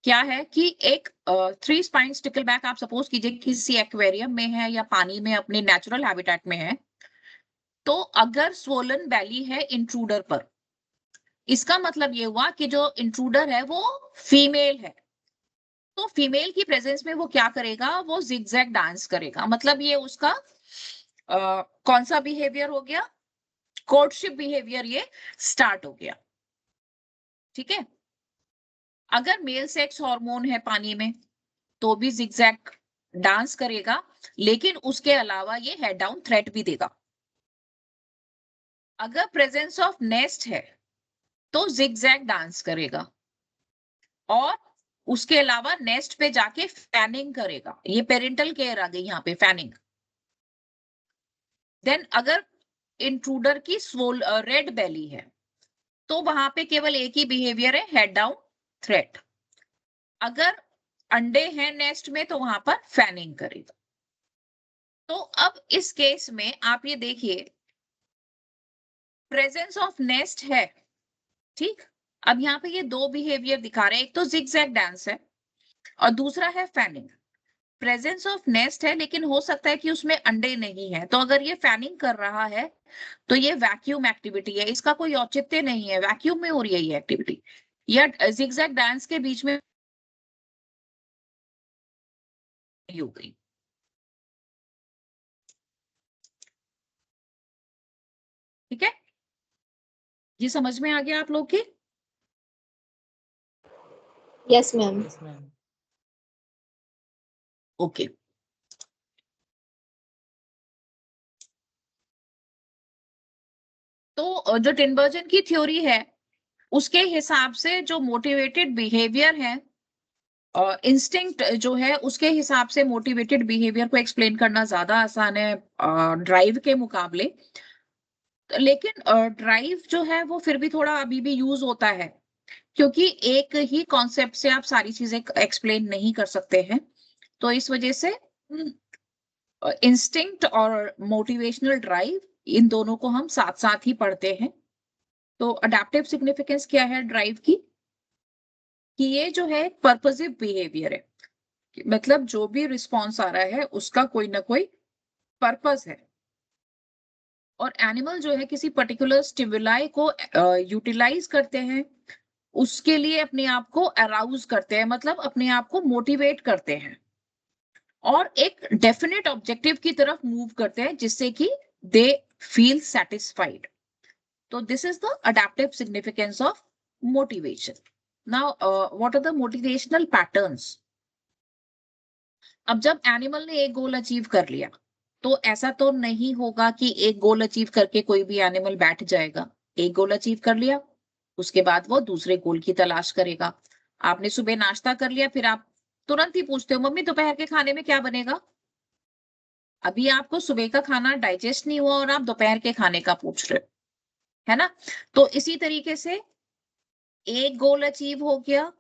क्या है कि एक 3 स्पाइन स्टिकलबैक आप सपोज कीजिए किसी एक्वेरियम में है या पानी में अपने नेचुरल हैबिटेट में है। तो अगर स्वोलन बेली है इंट्रूडर पर, इसका मतलब ये हुआ कि जो इंट्रूडर है वो फीमेल है। तो फीमेल की प्रेजेंस में वो क्या करेगा, वो जिगजैग डांस करेगा। मतलब ये उसका कौन सा बिहेवियर हो गया, कोर्टशिप बिहेवियर ये स्टार्ट हो गया। ठीक है। अगर मेल सेक्स हार्मोन है पानी में तो भी जिगजैग डांस करेगा, लेकिन उसके अलावा ये हेड डाउन थ्रेट भी देगा। अगर प्रेजेंस ऑफ नेस्ट है तो जिगजैग डांस करेगा, और उसके अलावा नेस्ट पे जाके फैनिंग करेगा। ये पेरेंटल केयर आ गई यहाँ पे, फैनिंग। देन अगर इंट्रूडर की रेड बेली है तो वहां पे केवल एक ही बिहेवियर है, हेड डाउन थ्रेट। अगर अंडे हैं नेस्ट में तो वहां पर फैनिंग करेगा। तो अब इस केस में आप ये देखिए, प्रेजेंस ऑफ नेस्ट है, ठीक। अब यहाँ पे ये दो बिहेवियर दिखा रहे हैं, एक तो जिगजैग डांस है और दूसरा है फैनिंग। प्रेजेंस ऑफ नेस्ट है लेकिन हो सकता है कि उसमें अंडे नहीं है, तो अगर ये फैनिंग कर रहा है तो ये वैक्यूम एक्टिविटी है, इसका कोई औचित्य नहीं है, वैक्यूम में हो रही है ये एक्टिविटी। या जिगजैग डांस के बीच में हो गई। ठीक है, ये समझ में आ गया आप लोग की? Yes, ma'am. Yes, ma'am. Okay. तो जो टिनबर्जन की थ्योरी है उसके हिसाब से जो मोटिवेटेड बिहेवियर है, इंस्टिंक्ट जो है उसके हिसाब से मोटिवेटेड बिहेवियर को एक्सप्लेन करना ज्यादा आसान है ड्राइव के मुकाबले। लेकिन ड्राइव जो है वो फिर भी थोड़ा अभी भी यूज होता है, क्योंकि एक ही कॉन्सेप्ट से आप सारी चीजें एक्सप्लेन नहीं कर सकते हैं। तो इस वजह से इंस्टिंक्ट और मोटिवेशनल ड्राइव, इन दोनों को हम साथ साथ ही पढ़ते हैं। तो अडेप्टिव सिग्निफिकेंस क्या है ड्राइव की, कि ये जो है पर्पसिव बिहेवियर है, मतलब जो भी रिस्पॉन्स आ रहा है उसका कोई ना कोई पर्पस है। और एनिमल जो है किसी पर्टिकुलर स्टिमुलाई को यूटिलाइज करते हैं, उसके लिए अपने आप को अराउज करते हैं, मतलब अपने आप को मोटिवेट करते हैं और एक डेफिनेट ऑब्जेक्टिव की तरफ मूव करते हैं जिससे कि दे फील सेटिस्फाइड। तो this is the adaptive significance of motivation. Now what are the motivational patterns? अब जब एनिमल ने एक गोल अचीव कर लिया तो ऐसा तो नहीं होगा कि एक गोल अचीव करके कोई भी एनिमल बैठ जाएगा। एक गोल अचीव कर लिया, उसके बाद वो दूसरे गोल की तलाश करेगा। आपने सुबह नाश्ता कर लिया, फिर आप तुरंत ही पूछते हो मम्मी दोपहर के खाने में क्या बनेगा। अभी आपको सुबह का खाना डाइजेस्ट नहीं हुआ और आप दोपहर के खाने का पूछ रहे हो, है ना। तो इसी तरीके से एक गोल अचीव हो गया,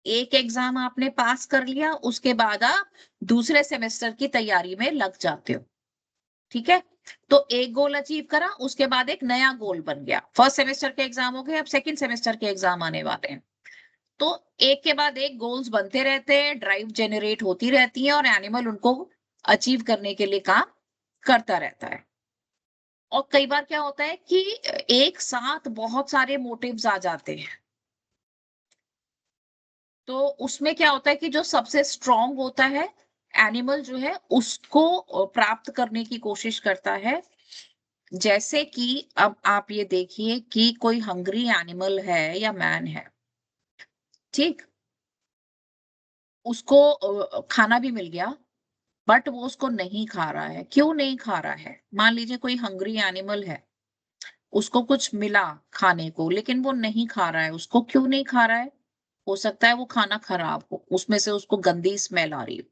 एक एग्जाम आपने पास कर लिया, उसके बाद आप दूसरे सेमेस्टर की तैयारी में लग जाते हो। ठीक है, तो एक गोल अचीव करा, उसके बाद एक नया गोल बन गया। फर्स्ट सेमेस्टर के एग्जाम हो गए, अब सेकंड सेमेस्टर के एग्जाम आने वाले हैं। तो एक के बाद एक गोल्स बनते रहते हैं, ड्राइव जेनरेट होती रहती है और एनिमल उनको अचीव करने के लिए काम करता रहता है। और कई बार क्या होता है कि एक साथ बहुत सारे मोटिव्स आ जाते हैं, तो उसमें क्या होता है कि जो सबसे स्ट्रांग होता है एनिमल जो है उसको प्राप्त करने की कोशिश करता है। जैसे कि अब आप ये देखिए कि कोई हंग्री एनिमल है या मैन है, ठीक, उसको खाना भी मिल गया बट वो उसको नहीं खा रहा है। क्यों नहीं खा रहा है? मान लीजिए कोई हंग्री एनिमल है, उसको कुछ मिला खाने को लेकिन वो नहीं खा रहा है। उसको क्यों नहीं खा रहा है? हो सकता है वो खाना खराब हो, उसमें से उसको गंदी स्मेल आ रही हो।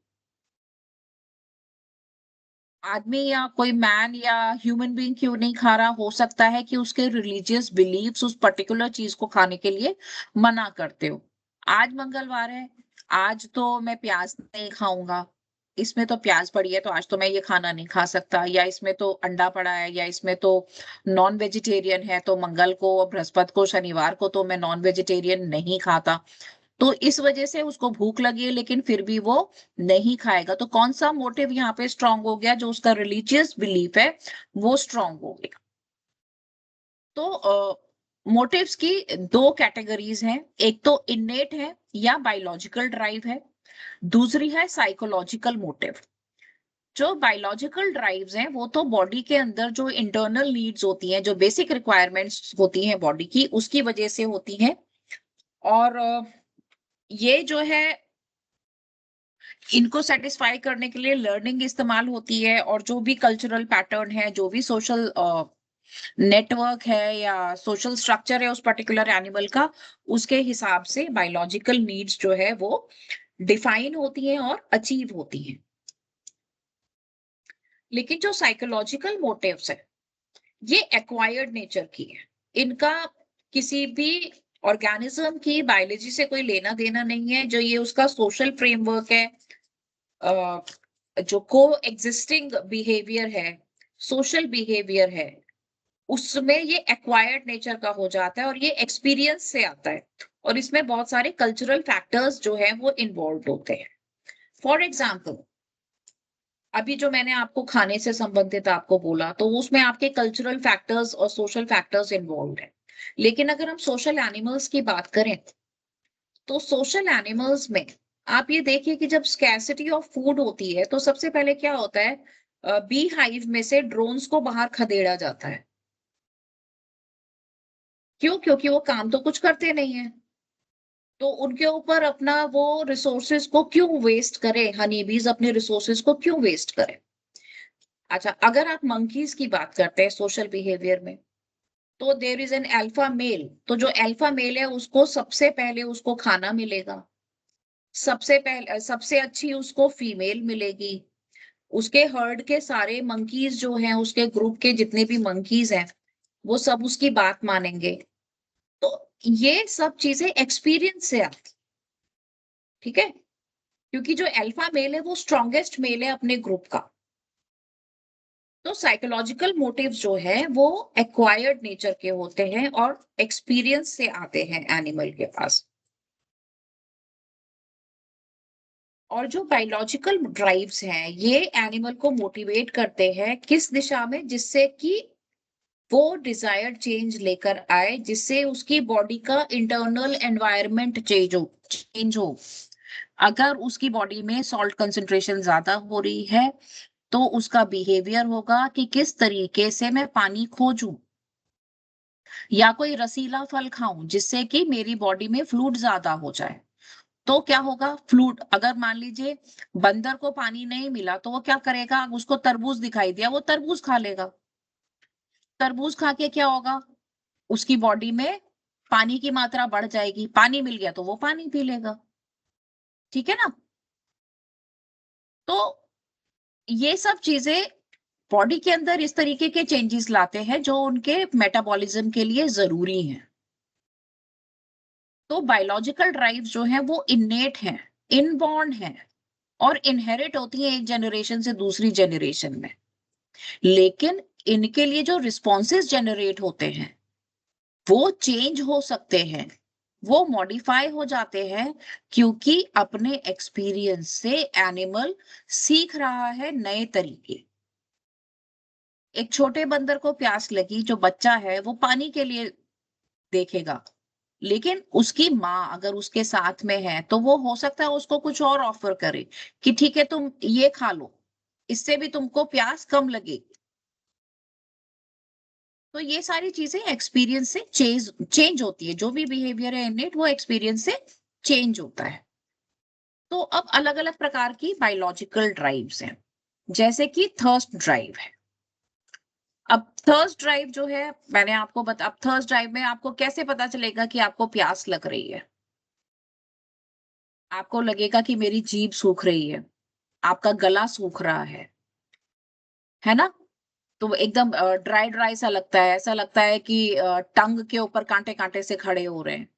आदमी या कोई मैन या ह्यूमन बीइंग क्यों नहीं खा रहा? हो सकता है कि उसके रिलीजियस बिलीव्स उस पर्टिकुलर चीज को खाने के लिए मना करते हो। आज मंगलवार है, आज तो मैं प्याज नहीं खाऊंगा, इसमें तो प्याज पड़ी है तो आज तो मैं ये खाना नहीं खा सकता, या इसमें तो अंडा पड़ा है, या इसमें तो नॉन वेजिटेरियन है, तो मंगल को, बृहस्पति को, शनिवार को तो मैं नॉन वेजिटेरियन नहीं खाता। तो इस वजह से उसको भूख लगी है लेकिन फिर भी वो नहीं खाएगा। तो कौन सा मोटिव यहाँ पे स्ट्रांग हो गया? जो उसका रिलीजियस बिलीफ है वो स्ट्रांग हो गया। तो मोटिव्स की दो कैटेगरीज हैं, एक तो इन्नेट है या बायोलॉजिकल ड्राइव है, दूसरी है साइकोलॉजिकल मोटिव। जो बायोलॉजिकल ड्राइव्स हैं वो तो बॉडी के अंदर जो इंटरनल नीड्स होती हैं, जो बेसिक रिक्वायरमेंट्स होती हैं बॉडी की, उसकी वजह से होती हैं। और ये जो है इनको सेटिस्फाई करने के लिए लर्निंग इस्तेमाल होती है, और जो भी कल्चरल पैटर्न है, जो भी सोशल नेटवर्क है या सोशल स्ट्रक्चर है उस पर्टिकुलर एनिमल का, उसके हिसाब से बायोलॉजिकल नीड्स जो है वो डिफाइन होती हैं और अचीव होती हैं। लेकिन जो साइकोलॉजिकल मोटिव्स है ये एक्वायर्ड नेचर की है। इनका किसी भी ऑर्गेनिज्म की बायोलॉजी से कोई लेना देना नहीं है। जो ये उसका सोशल फ्रेमवर्क है, जो को एग्जिस्टिंग बिहेवियर है, सोशल बिहेवियर है, उसमें ये एक्वायर्ड नेचर का हो जाता है और ये एक्सपीरियंस से आता है। और इसमें बहुत सारे कल्चरल फैक्टर्स जो है वो इन्वॉल्व होते हैं। फॉर एग्जाम्पल, अभी जो मैंने आपको खाने से संबंधित आपको बोला, तो उसमें आपके कल्चरल फैक्टर्स और सोशल फैक्टर्स इन्वॉल्व है। लेकिन अगर हम सोशल एनिमल्स की बात करें, तो सोशल एनिमल्स में आप ये देखिए कि जब स्कैर्सिटी ऑफ फूड होती है तो सबसे पहले क्या होता है, बी हाइव में से ड्रोन्स को बाहर खदेड़ा जाता है। क्यों? क्योंकि वो काम तो कुछ करते नहीं है, तो उनके ऊपर अपना वो रिसोर्सेज को क्यों वेस्ट करें, हनी बीज अपने रिसोर्सेज को क्यों वेस्ट करें। अच्छा, अगर आप मंकीज की बात करते हैं सोशल बिहेवियर में, तो there is an alpha male. तो जो अल्फा मेल है उसको सबसे पहले उसको खाना मिलेगा, सबसे पहले सबसे अच्छी उसको फीमेल मिलेगी। उसके हर्ड के सारे मंकीज जो हैं, उसके ग्रुप के जितने भी मंकीज हैं, वो सब उसकी बात मानेंगे। तो ये सब चीजें एक्सपीरियंस से आती, ठीक है, क्योंकि जो अल्फा मेल है वो स्ट्रॉन्गेस्ट मेल है अपने ग्रुप का। तो साइकोलॉजिकल मोटिव्स जो है वो एक्वायर्ड नेचर के होते हैं और एक्सपीरियंस से आते हैं एनिमल के पास। और जो बायोलॉजिकल ड्राइव्स हैं ये एनिमल को मोटिवेट करते हैं किस दिशा में, जिससे कि वो डिजायर्ड चेंज लेकर आए, जिससे उसकी बॉडी का इंटरनल एनवायरनमेंट चेंज हो। अगर उसकी बॉडी में सॉल्ट कंसंट्रेशन ज्यादा हो रही है तो उसका बिहेवियर होगा कि किस तरीके से मैं पानी खोजूं, या कोई रसीला फल खाऊं जिससे कि मेरी बॉडी में फ्लूइड ज्यादा हो जाए। तो क्या होगा, फ्लूइड, अगर मान लीजिए बंदर को पानी नहीं मिला तो वो क्या करेगा, उसको तरबूज दिखाई दिया वो तरबूज खा लेगा। तरबूज खा के क्या होगा, उसकी बॉडी में पानी की मात्रा बढ़ जाएगी, पानी मिल गया तो वो पानी पी लेगा। ठीक है ना? तो ये सब चीजें बॉडी के अंदर इस तरीके के चेंजेस लाते हैं जो उनके मेटाबॉलिज्म के लिए जरूरी हैं। तो बायोलॉजिकल ड्राइव जो है वो इन्नेट हैं, इनबॉर्न हैं, और इनहेरिट होती है एक जनरेशन से दूसरी जनरेशन में। लेकिन इनके लिए जो रिस्पॉन्सेज जनरेट होते हैं वो चेंज हो सकते हैं, वो मॉडिफाई हो जाते हैं, क्योंकि अपने एक्सपीरियंस से एनिमल सीख रहा है नए तरीके। एक छोटे बंदर को प्यास लगी, जो बच्चा है वो पानी के लिए देखेगा, लेकिन उसकी माँ अगर उसके साथ में है तो वो हो सकता है उसको कुछ और ऑफर करे कि ठीक है तुम ये खा लो, इससे भी तुमको प्यास कम लगेगी। तो ये सारी चीजें एक्सपीरियंस से चेंज होती है, जो भी बिहेवियर है इननेट वो एक्सपीरियंस से चेंज होता है। तो अब अलग अलग प्रकार की बायोलॉजिकल ड्राइव्स हैं, जैसे कि थर्स्ट ड्राइव है। अब थर्स्ट ड्राइव जो है मैंने आपको अब थर्स्ट ड्राइव में आपको कैसे पता चलेगा कि आपको प्यास लग रही है? आपको लगेगा कि मेरी जीभ सूख रही है, आपका गला सूख रहा है ना? तो वो एकदम ड्राई ड्राई सा लगता है, ऐसा लगता है कि टंग के ऊपर कांटे कांटे से खड़े हो रहे हैं।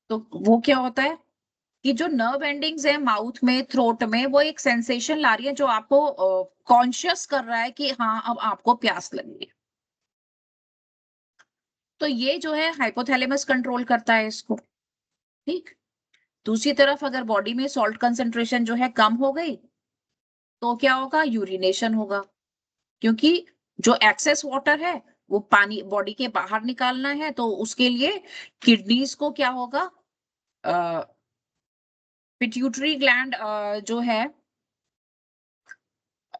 तो वो क्या होता है, कि जो नर्व एंडिंग्स है माउथ में, थ्रोट में, वो एक सेंसेशन ला रही है जो आपको कॉन्शियस कर रहा है कि हाँ अब आपको प्यास लगी है। तो ये जो है हाइपोथैलेमस कंट्रोल करता है इसको। ठीक। दूसरी तरफ अगर बॉडी में सॉल्ट कंसंट्रेशन जो है कम हो गई तो क्या होगा, यूरिनेशन होगा, क्योंकि जो एक्सेस वाटर है वो पानी बॉडी के बाहर निकालना है, तो उसके लिए किडनीज को क्या होगा, पिट्यूटरी ग्लैंड जो है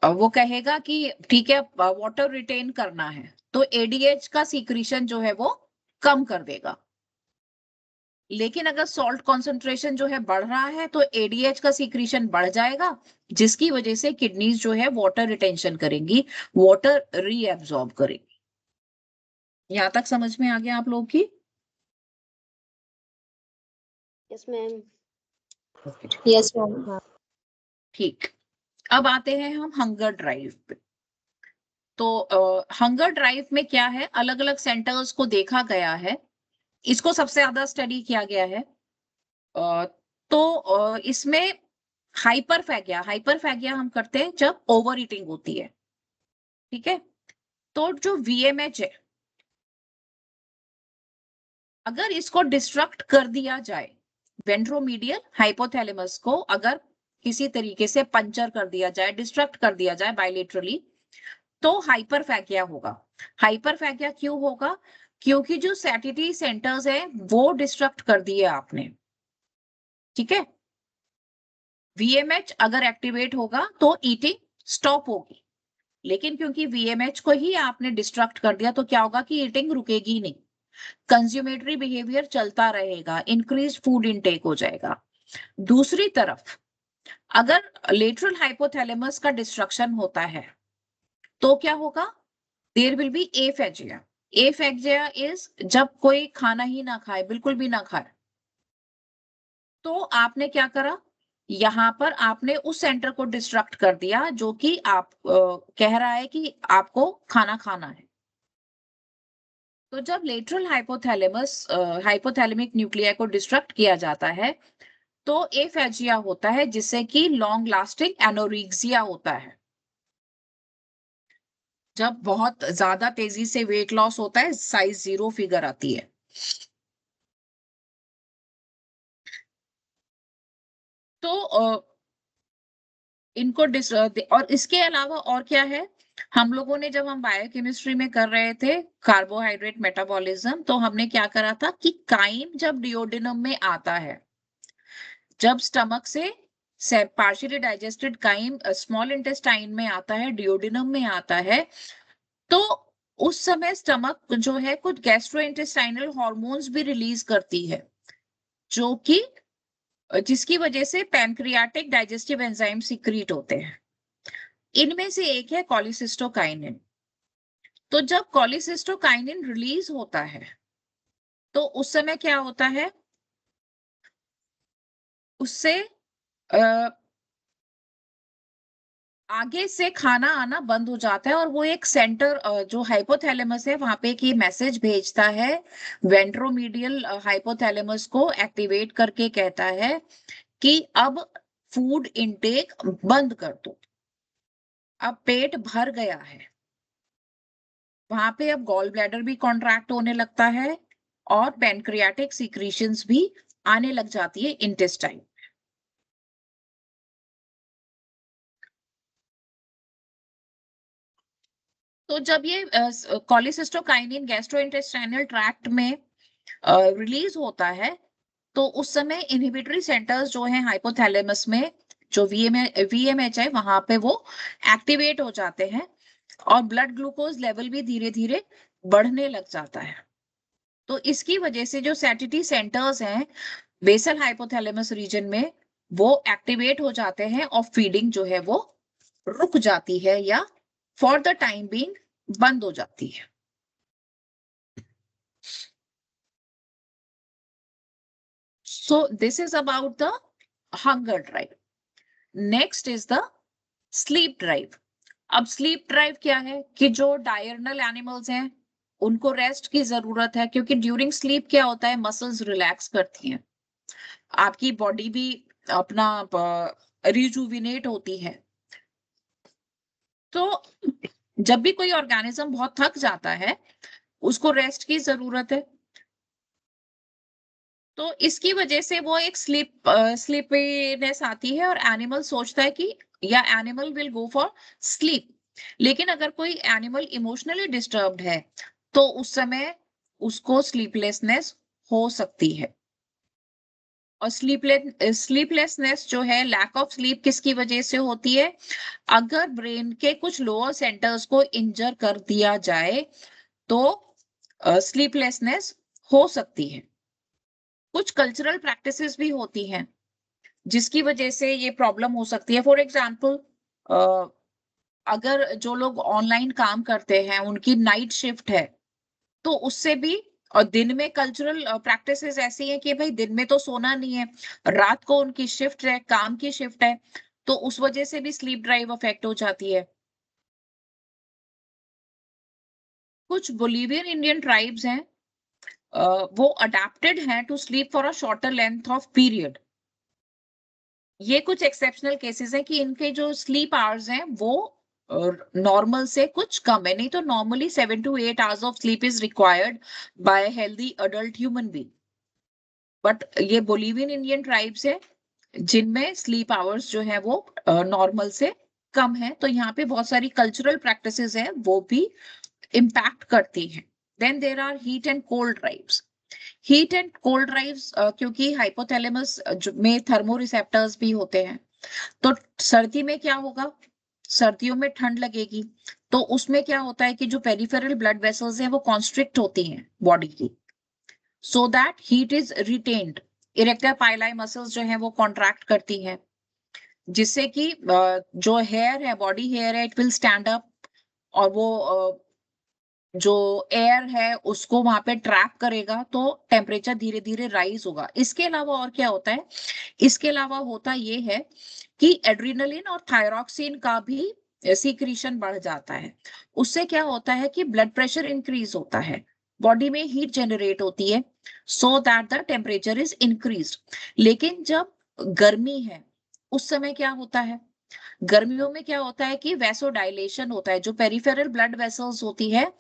वो कहेगा कि ठीक है वाटर रिटेन करना है, तो एडीएच का सीक्रेशन जो है वो कम कर देगा। लेकिन अगर सॉल्ट कॉन्सेंट्रेशन जो है बढ़ रहा है तो एडीएच का सीक्रेशन बढ़ जाएगा, जिसकी वजह से किडनीज जो है वाटर रिटेंशन करेंगी, वाटर रीएब्सॉर्ब करेंगी। यहां तक समझ में आ गया आप लोग की? Yes ma'am. Yes ma'am. ठीक। अब आते हैं हम हंगर ड्राइव पे। तो हंगर ड्राइव में क्या है, अलग अलग सेंटर्स को देखा गया है, इसको सबसे ज्यादा स्टडी किया गया है। तो इसमें हाइपरफैगिया हम करते हैं जब ओवर ईटिंग होती है। ठीक है। तो जो वीएमएच है, अगर इसको डिस्ट्रक्ट कर दिया जाए, वेंट्रोमीडियल हाइपोथैलेमस को अगर किसी तरीके से पंचर कर दिया जाए, डिस्ट्रक्ट कर दिया जाए बायलेटरली, तो हाइपरफैगिया होगा। हाइपरफैगिया क्यों होगा? क्योंकि जो सैटिटी सेंटर्स है वो डिस्ट्रक्ट कर दिए आपने। ठीक है। वीएमएच अगर एक्टिवेट होगा तो ईटिंग स्टॉप होगी, लेकिन क्योंकि वीएमएच को ही आपने डिस्ट्रक्ट कर दिया तो क्या होगा कि ईटिंग रुकेगी नहीं, कंज्यूमेटरी बिहेवियर चलता रहेगा, इंक्रीज फूड इनटेक हो जाएगा। दूसरी तरफ अगर लेटरल हाइपोथैलेमस का डिस्ट्रक्शन होता है तो क्या होगा, there will be aphagia. Aphagia is जब कोई खाना ही ना खाए, बिल्कुल भी ना खाए, तो आपने क्या करा, यहां पर आपने उस सेंटर को डिस्ट्रक्ट कर दिया जो कि आप कह रहा है कि आपको खाना खाना है। तो जब लेटरल हाइपोथैलेमिक न्यूक्लिया को डिस्ट्रक्ट किया जाता है तो एफेजिया होता है, जिससे कि लॉन्ग लास्टिंग एनोरेक्सिया होता है। जब बहुत ज्यादा तेजी से वेट लॉस होता है, साइज 0 फिगर आती है। तो इनको और इसके अलावा और क्या है, हम लोगों ने जब हम बायोकेमिस्ट्री में कर रहे थे कार्बोहाइड्रेट मेटाबॉलिज्म, तो हमने क्या करा था कि काइम जब डिओडिनम में आता है, जब स्टमक से partially digested chyme small intestine में आता है, डिओडिनम में आता है, तो उस समय स्टमक जो है कुछ गैस्ट्रोइंटेस्टाइनल हॉर्मोन्स भी रिलीज करती है, जो कि जिसकी वजह से पैनक्रियाटिक डाइजेस्टिव एंजाइम सीक्रेट होते हैं। इनमें से एक है कॉलिसिस्टोकाइनिन। तो जब कॉलिसिस्टोकाइनिन रिलीज होता है तो उस समय क्या होता है, उससे आगे से खाना आना बंद हो जाता है, और वो एक सेंटर जो हाइपोथैलेमस है वहां पे एक ये मैसेज भेजता है वेंट्रोमीडियल हाइपोथैलेमस को एक्टिवेट करके, कहता है कि अब फूड इनटेक बंद कर दो, अब पेट भर गया है। वहां पे अब गॉल ब्लैडर भी कॉन्ट्रैक्ट होने लगता है और पैनक्रियाटिक सीक्रीशंस भी आने लग जाती है इंटेस्टाइन। तो जब ये कॉलिसिस्टोकाइनिन गैस्ट्रोइंटेस्टाइनल ट्रैक्ट में रिलीज होता है तो उस समय इनहिबिटरी सेंटर्स जो है हाइपोथैलेमस में, जो वीएमएच है वहां पे वो एक्टिवेट हो जाते हैं, और ब्लड ग्लूकोज लेवल भी धीरे धीरे बढ़ने लग जाता है। तो इसकी वजह से जो सैटिटी सेंटर्स हैं बेसल हाइपोथैलेमस रीजन में, वो एक्टिवेट हो जाते हैं और फीडिंग जो है वो रुक जाती है या फॉर द टाइम बीइंग बंद हो जाती है। So this is about the hunger drive. Next is the sleep drive. अब स्लीप ड्राइव क्या है कि जो डायर्नल एनिमल्स हैं उनको रेस्ट की जरूरत है, क्योंकि ड्यूरिंग स्लीप क्या होता है, मसल्स रिलैक्स करती हैं। आपकी बॉडी भी अपना रिजुविनेट होती है। तो जब भी कोई ऑर्गेनिज्म बहुत थक जाता है, उसको रेस्ट की जरूरत है। तो इसकी वजह से वो एक स्लीपीनेस आती है और एनिमल सोचता है कि या animal will go for sleep. लेकिन अगर कोई एनिमल इमोशनली डिस्टर्ब्ड है तो उस समय उसको स्लीपलेसनेस हो सकती है। और स्लीपलेसनेस जो है, लैक ऑफ स्लीप किसकी वजह से होती है? अगर ब्रेन के कुछ लोअर सेंटर्स को इंजर कर दिया जाए तो स्लीपलेसनेस हो सकती है। कुछ कल्चरल प्रैक्टिसेस भी होती हैं जिसकी वजह से ये प्रॉब्लम हो सकती है। फॉर एग्जाम्पल, अगर जो लोग ऑनलाइन काम करते हैं उनकी नाइट शिफ्ट है तो उससे भी, और दिन में कल्चरल प्रैक्टिसेस ऐसी हैं कि भाई दिन में तो सोना नहीं है, रात को उनकी शिफ्ट है, काम की शिफ्ट है, तो उस वजह से भी स्लीप ड्राइव अफेक्ट हो जाती है। कुछ बोलिवियन इंडियन ट्राइब्स हैं, वो अडेप्टेड हैं to sleep for a shorter length of period. ये कुछ एक्सेप्शनल केसेस हैं कि इनके जो स्लीप आवर्स हैं वो नॉर्मल से कुछ कम है। नहीं तो normally 7 to 8 hours of sleep is required by healthy adult human being. But ये बोलिवियन इंडियन ट्राइब्स है जिनमें स्लीप आवर्स जो है वो नॉर्मल से कम है। तो यहाँ पे बहुत सारी कल्चरल प्रैक्टिसेस है वो भी इम्पैक्ट करती हैं। Then there are heat and cold drives. Heat and cold drives, क्योंकि हाइपोथैलेमस में थर्मो रिसेप्टर्स भी होते हैं, तो सर्दी में क्या होगा? सर्दियों में ठंड लगेगी तो उसमें क्या होता है कि जो पेरिफेरल ब्लड वेसल्स हैं वो कॉन्स्ट्रिक्ट होती हैं बॉडी की, so that heat is retained. Arrector pili muscles जो है वो कॉन्ट्रैक्ट करती हैं जिससे कि जो हेयर है, बॉडी हेयर है, इट विल स्टैंड अप, और वो जो एयर है उसको वहां पे ट्रैप करेगा तो टेम्परेचर धीरे धीरे राइज होगा। इसके अलावा और क्या होता है? इसके अलावा होता ये है कि एड्रिनलिन और थायरॉक्सिन का भी सीक्रीशन बढ़ जाता है। उससे क्या होता है कि ब्लड प्रेशर इंक्रीज होता है, बॉडी में हीट जनरेट होती है, so that the temperature is increase. लेकिन जब गर्मी है उस समय क्या होता है? गर्मियों में क्या होता है कि वैसोडाइलेशन होता है, जो पेरिफेरल ब्लड वेसल्स होती है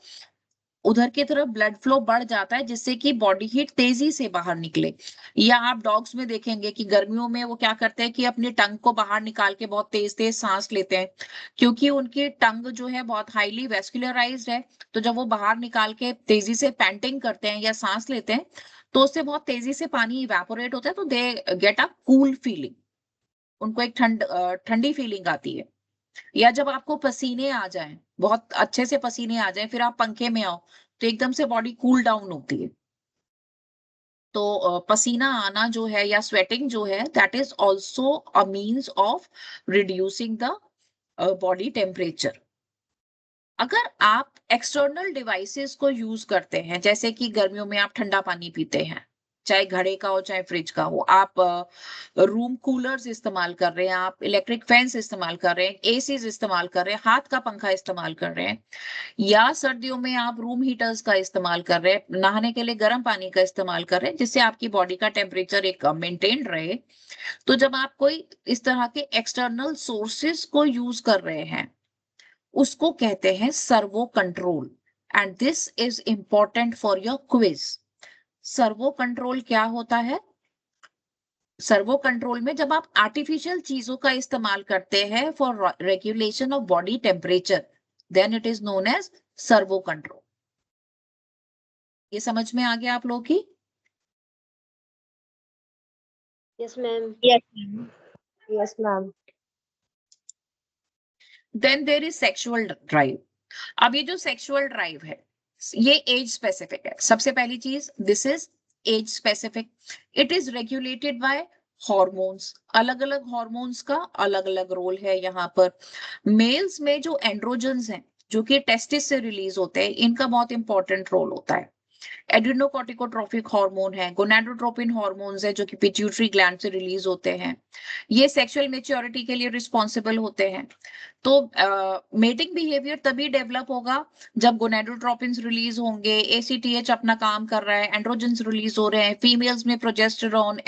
उधर की तरफ ब्लड फ्लो बढ़ जाता है जिससे कि बॉडी हीट तेजी से बाहर निकले। या आप डॉग्स में देखेंगे कि गर्मियों में वो क्या करते हैं कि अपनी टंग को बाहर निकाल के बहुत तेज तेज सांस लेते हैं, क्योंकि उनकी टंग जो है बहुत हाईली वेस्कुलराइज्ड है। तो जब वो बाहर निकाल के तेजी से पैंटिंग करते हैं या सांस लेते हैं तो उससे बहुत तेजी से पानी इवेपोरेट होता है, तो they get a cool feeling. उनको एक ठंडी फीलिंग आती है। या जब आपको पसीने आ जाएं, बहुत अच्छे से पसीने आ जाएं, फिर आप पंखे में आओ तो एकदम से बॉडी कूल डाउन होती है। तो पसीना आना जो है या स्वेटिंग जो है, that is also a means of reducing the body temperature. अगर आप एक्सटर्नल डिवाइसेस को यूज करते हैं, जैसे कि गर्मियों में आप ठंडा पानी पीते हैं, चाहे घड़े का हो चाहे फ्रिज का हो, आप रूम कूलर्स इस्तेमाल कर रहे हैं, आप इलेक्ट्रिक फैंस इस्तेमाल कर रहे हैं, एसीज इस्तेमाल कर रहे हैं, हाथ का पंखा इस्तेमाल कर रहे हैं, या सर्दियों में आप रूम हीटर्स का इस्तेमाल कर रहे हैं, नहाने के लिए गर्म पानी का इस्तेमाल कर रहे हैं जिससे आपकी बॉडी का टेम्परेचर एक मेंटेन रहे। तो जब आप कोई इस तरह के एक्सटर्नल सोर्सेस को यूज कर रहे हैं उसको कहते हैं servo control. And this is important for your quiz. Servo control क्या होता है? सर्वो कंट्रोल में जब आप आर्टिफिशियल चीजों का इस्तेमाल करते हैं for regulation of body temperature, then it is known as servo control. ये समझ में आ गया आप लोगों की? Yes, ma'am. Yes, ma'am. Yes, ma'am. Then there is sexual drive. अब ये जो सेक्सुअल ड्राइव है ये एज स्पेसिफिक है। सबसे पहली चीज, this is age specific. It is regulated by hormones. अलग अलग हॉर्मोन्स का अलग अलग रोल है यहाँ पर। मेल्स में जो एंड्रोजन्स हैं जो कि टेस्टिस से रिलीज होते हैं, इनका बहुत इंपॉर्टेंट रोल होता है। एड्रिनोकॉर्टिकोट्रोफिक हार्मोन है, गोनाडोट्रोपिन हार्मोन्स है जो कि पिट्यूटरी ग्लैंड से रिलीज होते हैं, ये सेक्सुअल मेच्योरिटी के लिए रिस्पॉन्सिबल होते हैं। तो मेटिंग बिहेवियर तभी डेवलप होगा जब गोनाडोट्रोपिन्स रिलीज होंगे, एसीटीएच अपना काम कर रहा है, एंड्रोजन्स रिलीज हो रहे हैं, फीमेल्स में प्रोजेस्टेरॉन,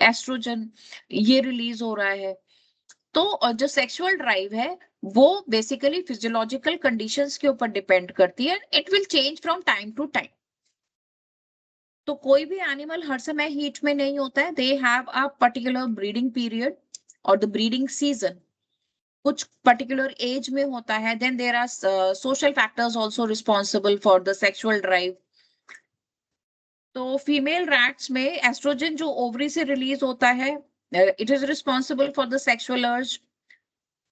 एस्ट्रोजन ये रिलीज हो रहा है। तो जो सेक्सुअल ड्राइव है वो बेसिकली फिजियोलॉजिकल कंडीशंस के ऊपर डिपेंड करती है, it will change from time to time. तो कोई भी एनिमल हर समय हीट में नहीं होता है, they have a particular breeding period और द ब्रीडिंग सीजन कुछ पर्टिकुलर एज में होता है। Then there are social factors also responsible for the sexual drive. तो फीमेल रैट्स में एस्ट्रोजन जो ओवरी से रिलीज होता है, it is responsible for the sexual urge.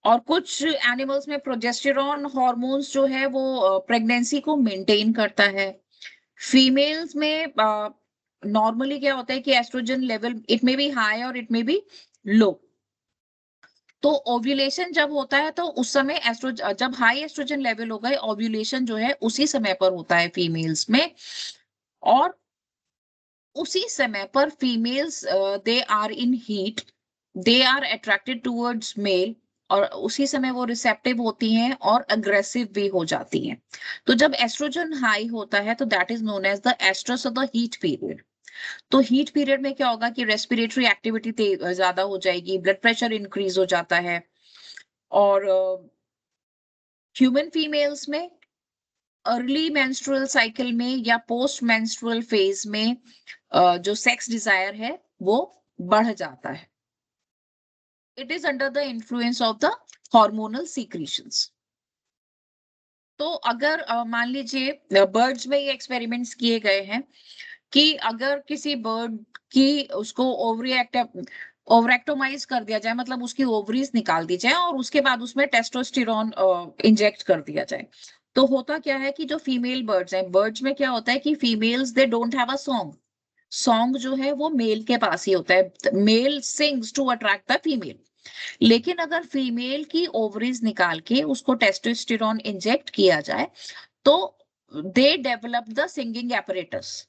और कुछ एनिमल्स में प्रोजेस्टेरॉन हार्मोन्स जो है वो प्रेगनेंसी को मेंटेन करता है। फीमेल्स में नॉर्मली क्या होता है कि एस्ट्रोजन लेवल इट में बी हाई और इट में बी लो। तो ओव्यूलेशन जब होता है तो उस समय एस्ट्रोजन जब हाई एस्ट्रोजन लेवल होगा, ओव्यूलेशन जो है उसी समय पर होता है फीमेल्स में। और उसी समय पर females they are in heat, they are attracted towards male, और उसी समय वो रिसेप्टिव होती हैं और अग्रेसिव भी हो जाती हैं। तो जब एस्ट्रोजन हाई होता है तो that is known as the estrus of the heat period. तो हीट पीरियड में क्या होगा कि रेस्पिरेटरी एक्टिविटी ज्यादा हो जाएगी, ब्लड प्रेशर इंक्रीज हो जाता है। और ह्यूमन फीमेल्स में अर्ली मेंस्ट्रुअल साइकिल में या पोस्ट मेंस्ट्रुअल फेज में जो सेक्स डिजायर है वो बढ़ जाता है। It is under the influence of the hormonal secretions. तो अगर मान लीजिए बर्ड्स में ये एक्सपेरिमेंट्स किए गए हैं कि अगर किसी बर्ड की उसको ओवरेक्टोमाइज कर दिया जाए, मतलब उसकी ओवरीज निकाल दी जाए और उसके बाद उसमें टेस्टोस्टेरोन इंजेक्ट कर दिया जाए, तो होता क्या है कि जो फीमेल बर्ड्स हैं, बर्ड्स में क्या होता है कि females they don't have a song. Song जो है वो मेल के पास ही होता है, male sings to attract the female. लेकिन अगर फीमेल की ओवरीज निकाल के उसको टेस्टोस्टेरोन इंजेक्ट किया जाए तो they develop the singing apparatus.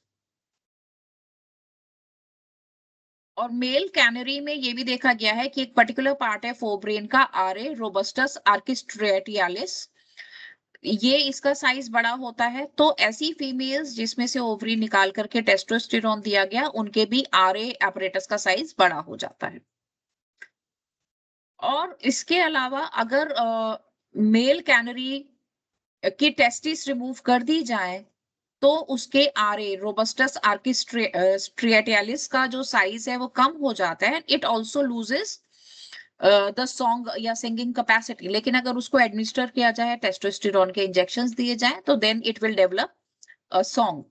और मेल कैनरी में ये भी देखा गया है कि एक पर्टिकुलर पार्ट है फोब्रेन का, आरे रोबस्टस आर्किस्ट्रेटियालिस, ये इसका साइज बड़ा होता है। तो ऐसी फीमेल्स जिसमें से ओवरी निकाल करके टेस्टोस्टेरोन दिया गया, उनके भी आरे एपरेटस का साइज बड़ा हो जाता है। और इसके अलावा अगर मेल कैनरी की टेस्टिस रिमूव कर दी जाए तो उसके आरे रोबस्टस आर्किस्ट्रिएटियालिस का जो साइज है वो कम हो जाता है। It also loses the song या सिंगिंग कैपेसिटी। लेकिन अगर उसको एडमिनिस्टर किया जाए, टेस्टोस्टेरोन के इंजेक्शंस दिए जाए, तो then it will develop a song.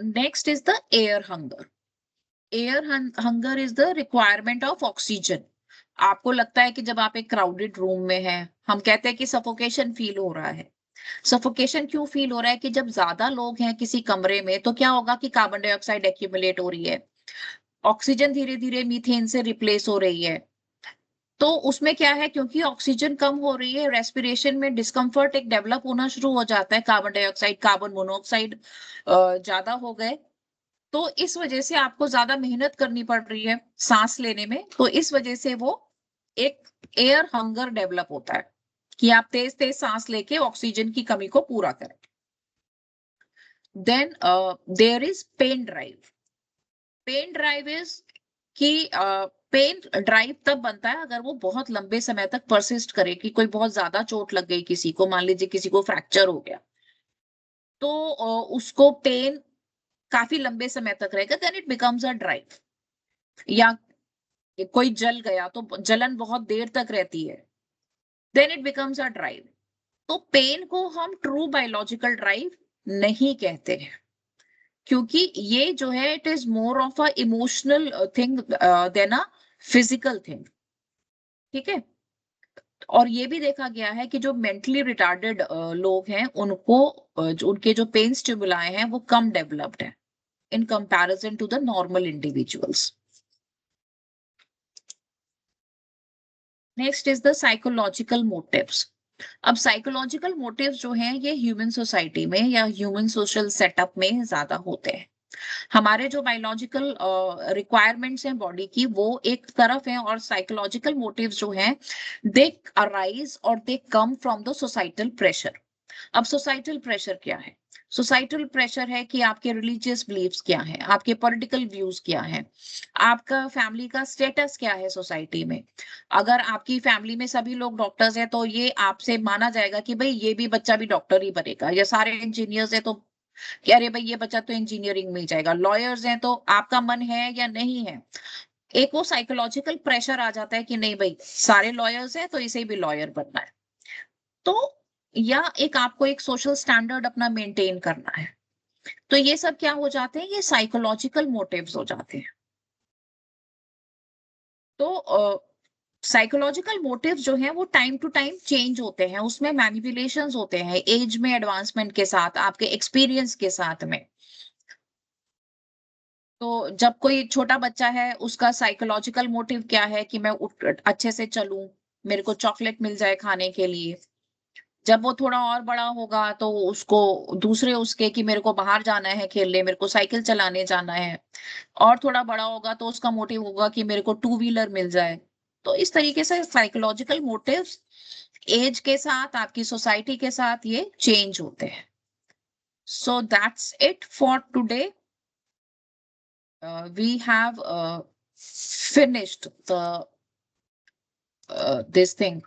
Next is the air hunger. Air hunger is the requirement of oxygen. आपको लगता है कि जब आप एक क्राउडेड रूम में हैं, हम कहते हैं कि सफोकेशन फील हो रहा है। सफोकेशन क्यों फील हो रहा है कि जब ज्यादा लोग हैं किसी कमरे में तो क्या होगा कि कार्बन डाइऑक्साइड एक्यूमुलेट हो रही है, ऑक्सीजन धीरे धीरे मीथेन से रिप्लेस हो रही है। तो उसमें क्या है, क्योंकि ऑक्सीजन कम हो रही है, रेस्पिरेशन में डिस्कम्फर्ट एक डेवलप होना शुरू हो जाता है, कार्बन डाइऑक्साइड कार्बन मोनोऑक्साइड ज्यादा हो गए। तो इस वजह से आपको ज्यादा मेहनत करनी पड़ रही है सांस लेने में, तो इस वजह से वो एक एयर हंगर डेवलप होता है कि आप तेज तेज सांस लेके ऑक्सीजन की कमी को पूरा करें। Then there is pain drive. Pain drive is कि पेन ड्राइव तब बनता है अगर वो बहुत लंबे समय तक परसिस्ट करे, कि कोई बहुत ज्यादा चोट लग गई किसी को, मान लीजिए किसी को फ्रैक्चर हो गया, तो उसको पेन काफी लंबे समय तक रहेगा, then it becomes a drive. या कोई जल गया तो जलन बहुत देर तक रहती है, then it becomes a drive. तो पेन को हम ट्रू बायोलॉजिकल ड्राइव नहीं कहते हैं, क्योंकि ये जो है it is more of a emotional thing than a physical thing. ठीक है। और ये भी देखा गया है कि जो मेंटली रिटार्डेड लोग हैं उनको जो उनके जो पेन स्टिमुलाई हैं वो कम डेवलप्ड है in comparison to the normal individuals. Next is the psychological motives. अब साइकोलॉजिकल मोटिव्स जो हैं ये ह्यूमन सोसाइटी में या ह्यूमन सोशल सेटअप में ज्यादा होते हैं। हमारे जो बायोलॉजिकल रिक्वायरमेंट्स हैं बॉडी की वो एक तरफ है, और साइकोलॉजिकल मोटिव्स जो हैं दे अराइज और they come from the societal pressure. अब सोसाइटल प्रेशर क्या है? सोसाइटल प्रेशर है कि आपके रिलीजियस बिलीव्स क्या हैं, आपके पॉलिटिकल व्यूज क्या हैं, आपका फैमिली का स्टेटस क्या है सोसाइटी में। अगर आपकी फैमिली में सभी लोग डॉक्टर्स हैं तो ये आपसे माना जाएगा कि भाई ये भी बच्चा भी डॉक्टर ही बनेगा, या सारे इंजीनियर्स हैं तो कि अरे भाई ये बच्चा तो इंजीनियरिंग में ही जाएगा, लॉयर्स हैं तो आपका मन है या नहीं है। एक वो साइकोलॉजिकल प्रेशर आ जाता है कि नहीं भाई सारे लॉयर्स हैं तो इसे भी लॉयर बनना है। तो या एक आपको एक सोशल स्टैंडर्ड अपना मेंटेन करना है। तो ये सब क्या हो जाते हैं, ये साइकोलॉजिकल मोटिव्स हो जाते हैं। तो साइकोलॉजिकल मोटिव्स जो हैं वो टाइम टू टाइम चेंज होते हैं, उसमें मैनिपुलेशंस होते हैं एज में एडवांसमेंट के साथ, आपके एक्सपीरियंस के साथ में। तो जब कोई छोटा बच्चा है उसका साइकोलॉजिकल मोटिव क्या है कि मैं अच्छे से चलूं, मेरे को चॉकलेट मिल जाए खाने के लिए। जब वो थोड़ा और बड़ा होगा तो उसको दूसरे उसके कि मेरे को बाहर जाना है खेलने, मेरे को साइकिल चलाने जाना है। और थोड़ा बड़ा होगा तो उसका मोटिव होगा कि मेरे को टू व्हीलर मिल जाए। तो इस तरीके से साइकोलॉजिकल मोटिव्स एज के साथ, आपकी सोसाइटी के साथ ये चेंज होते हैं। So that's it for today. We have finished the this thing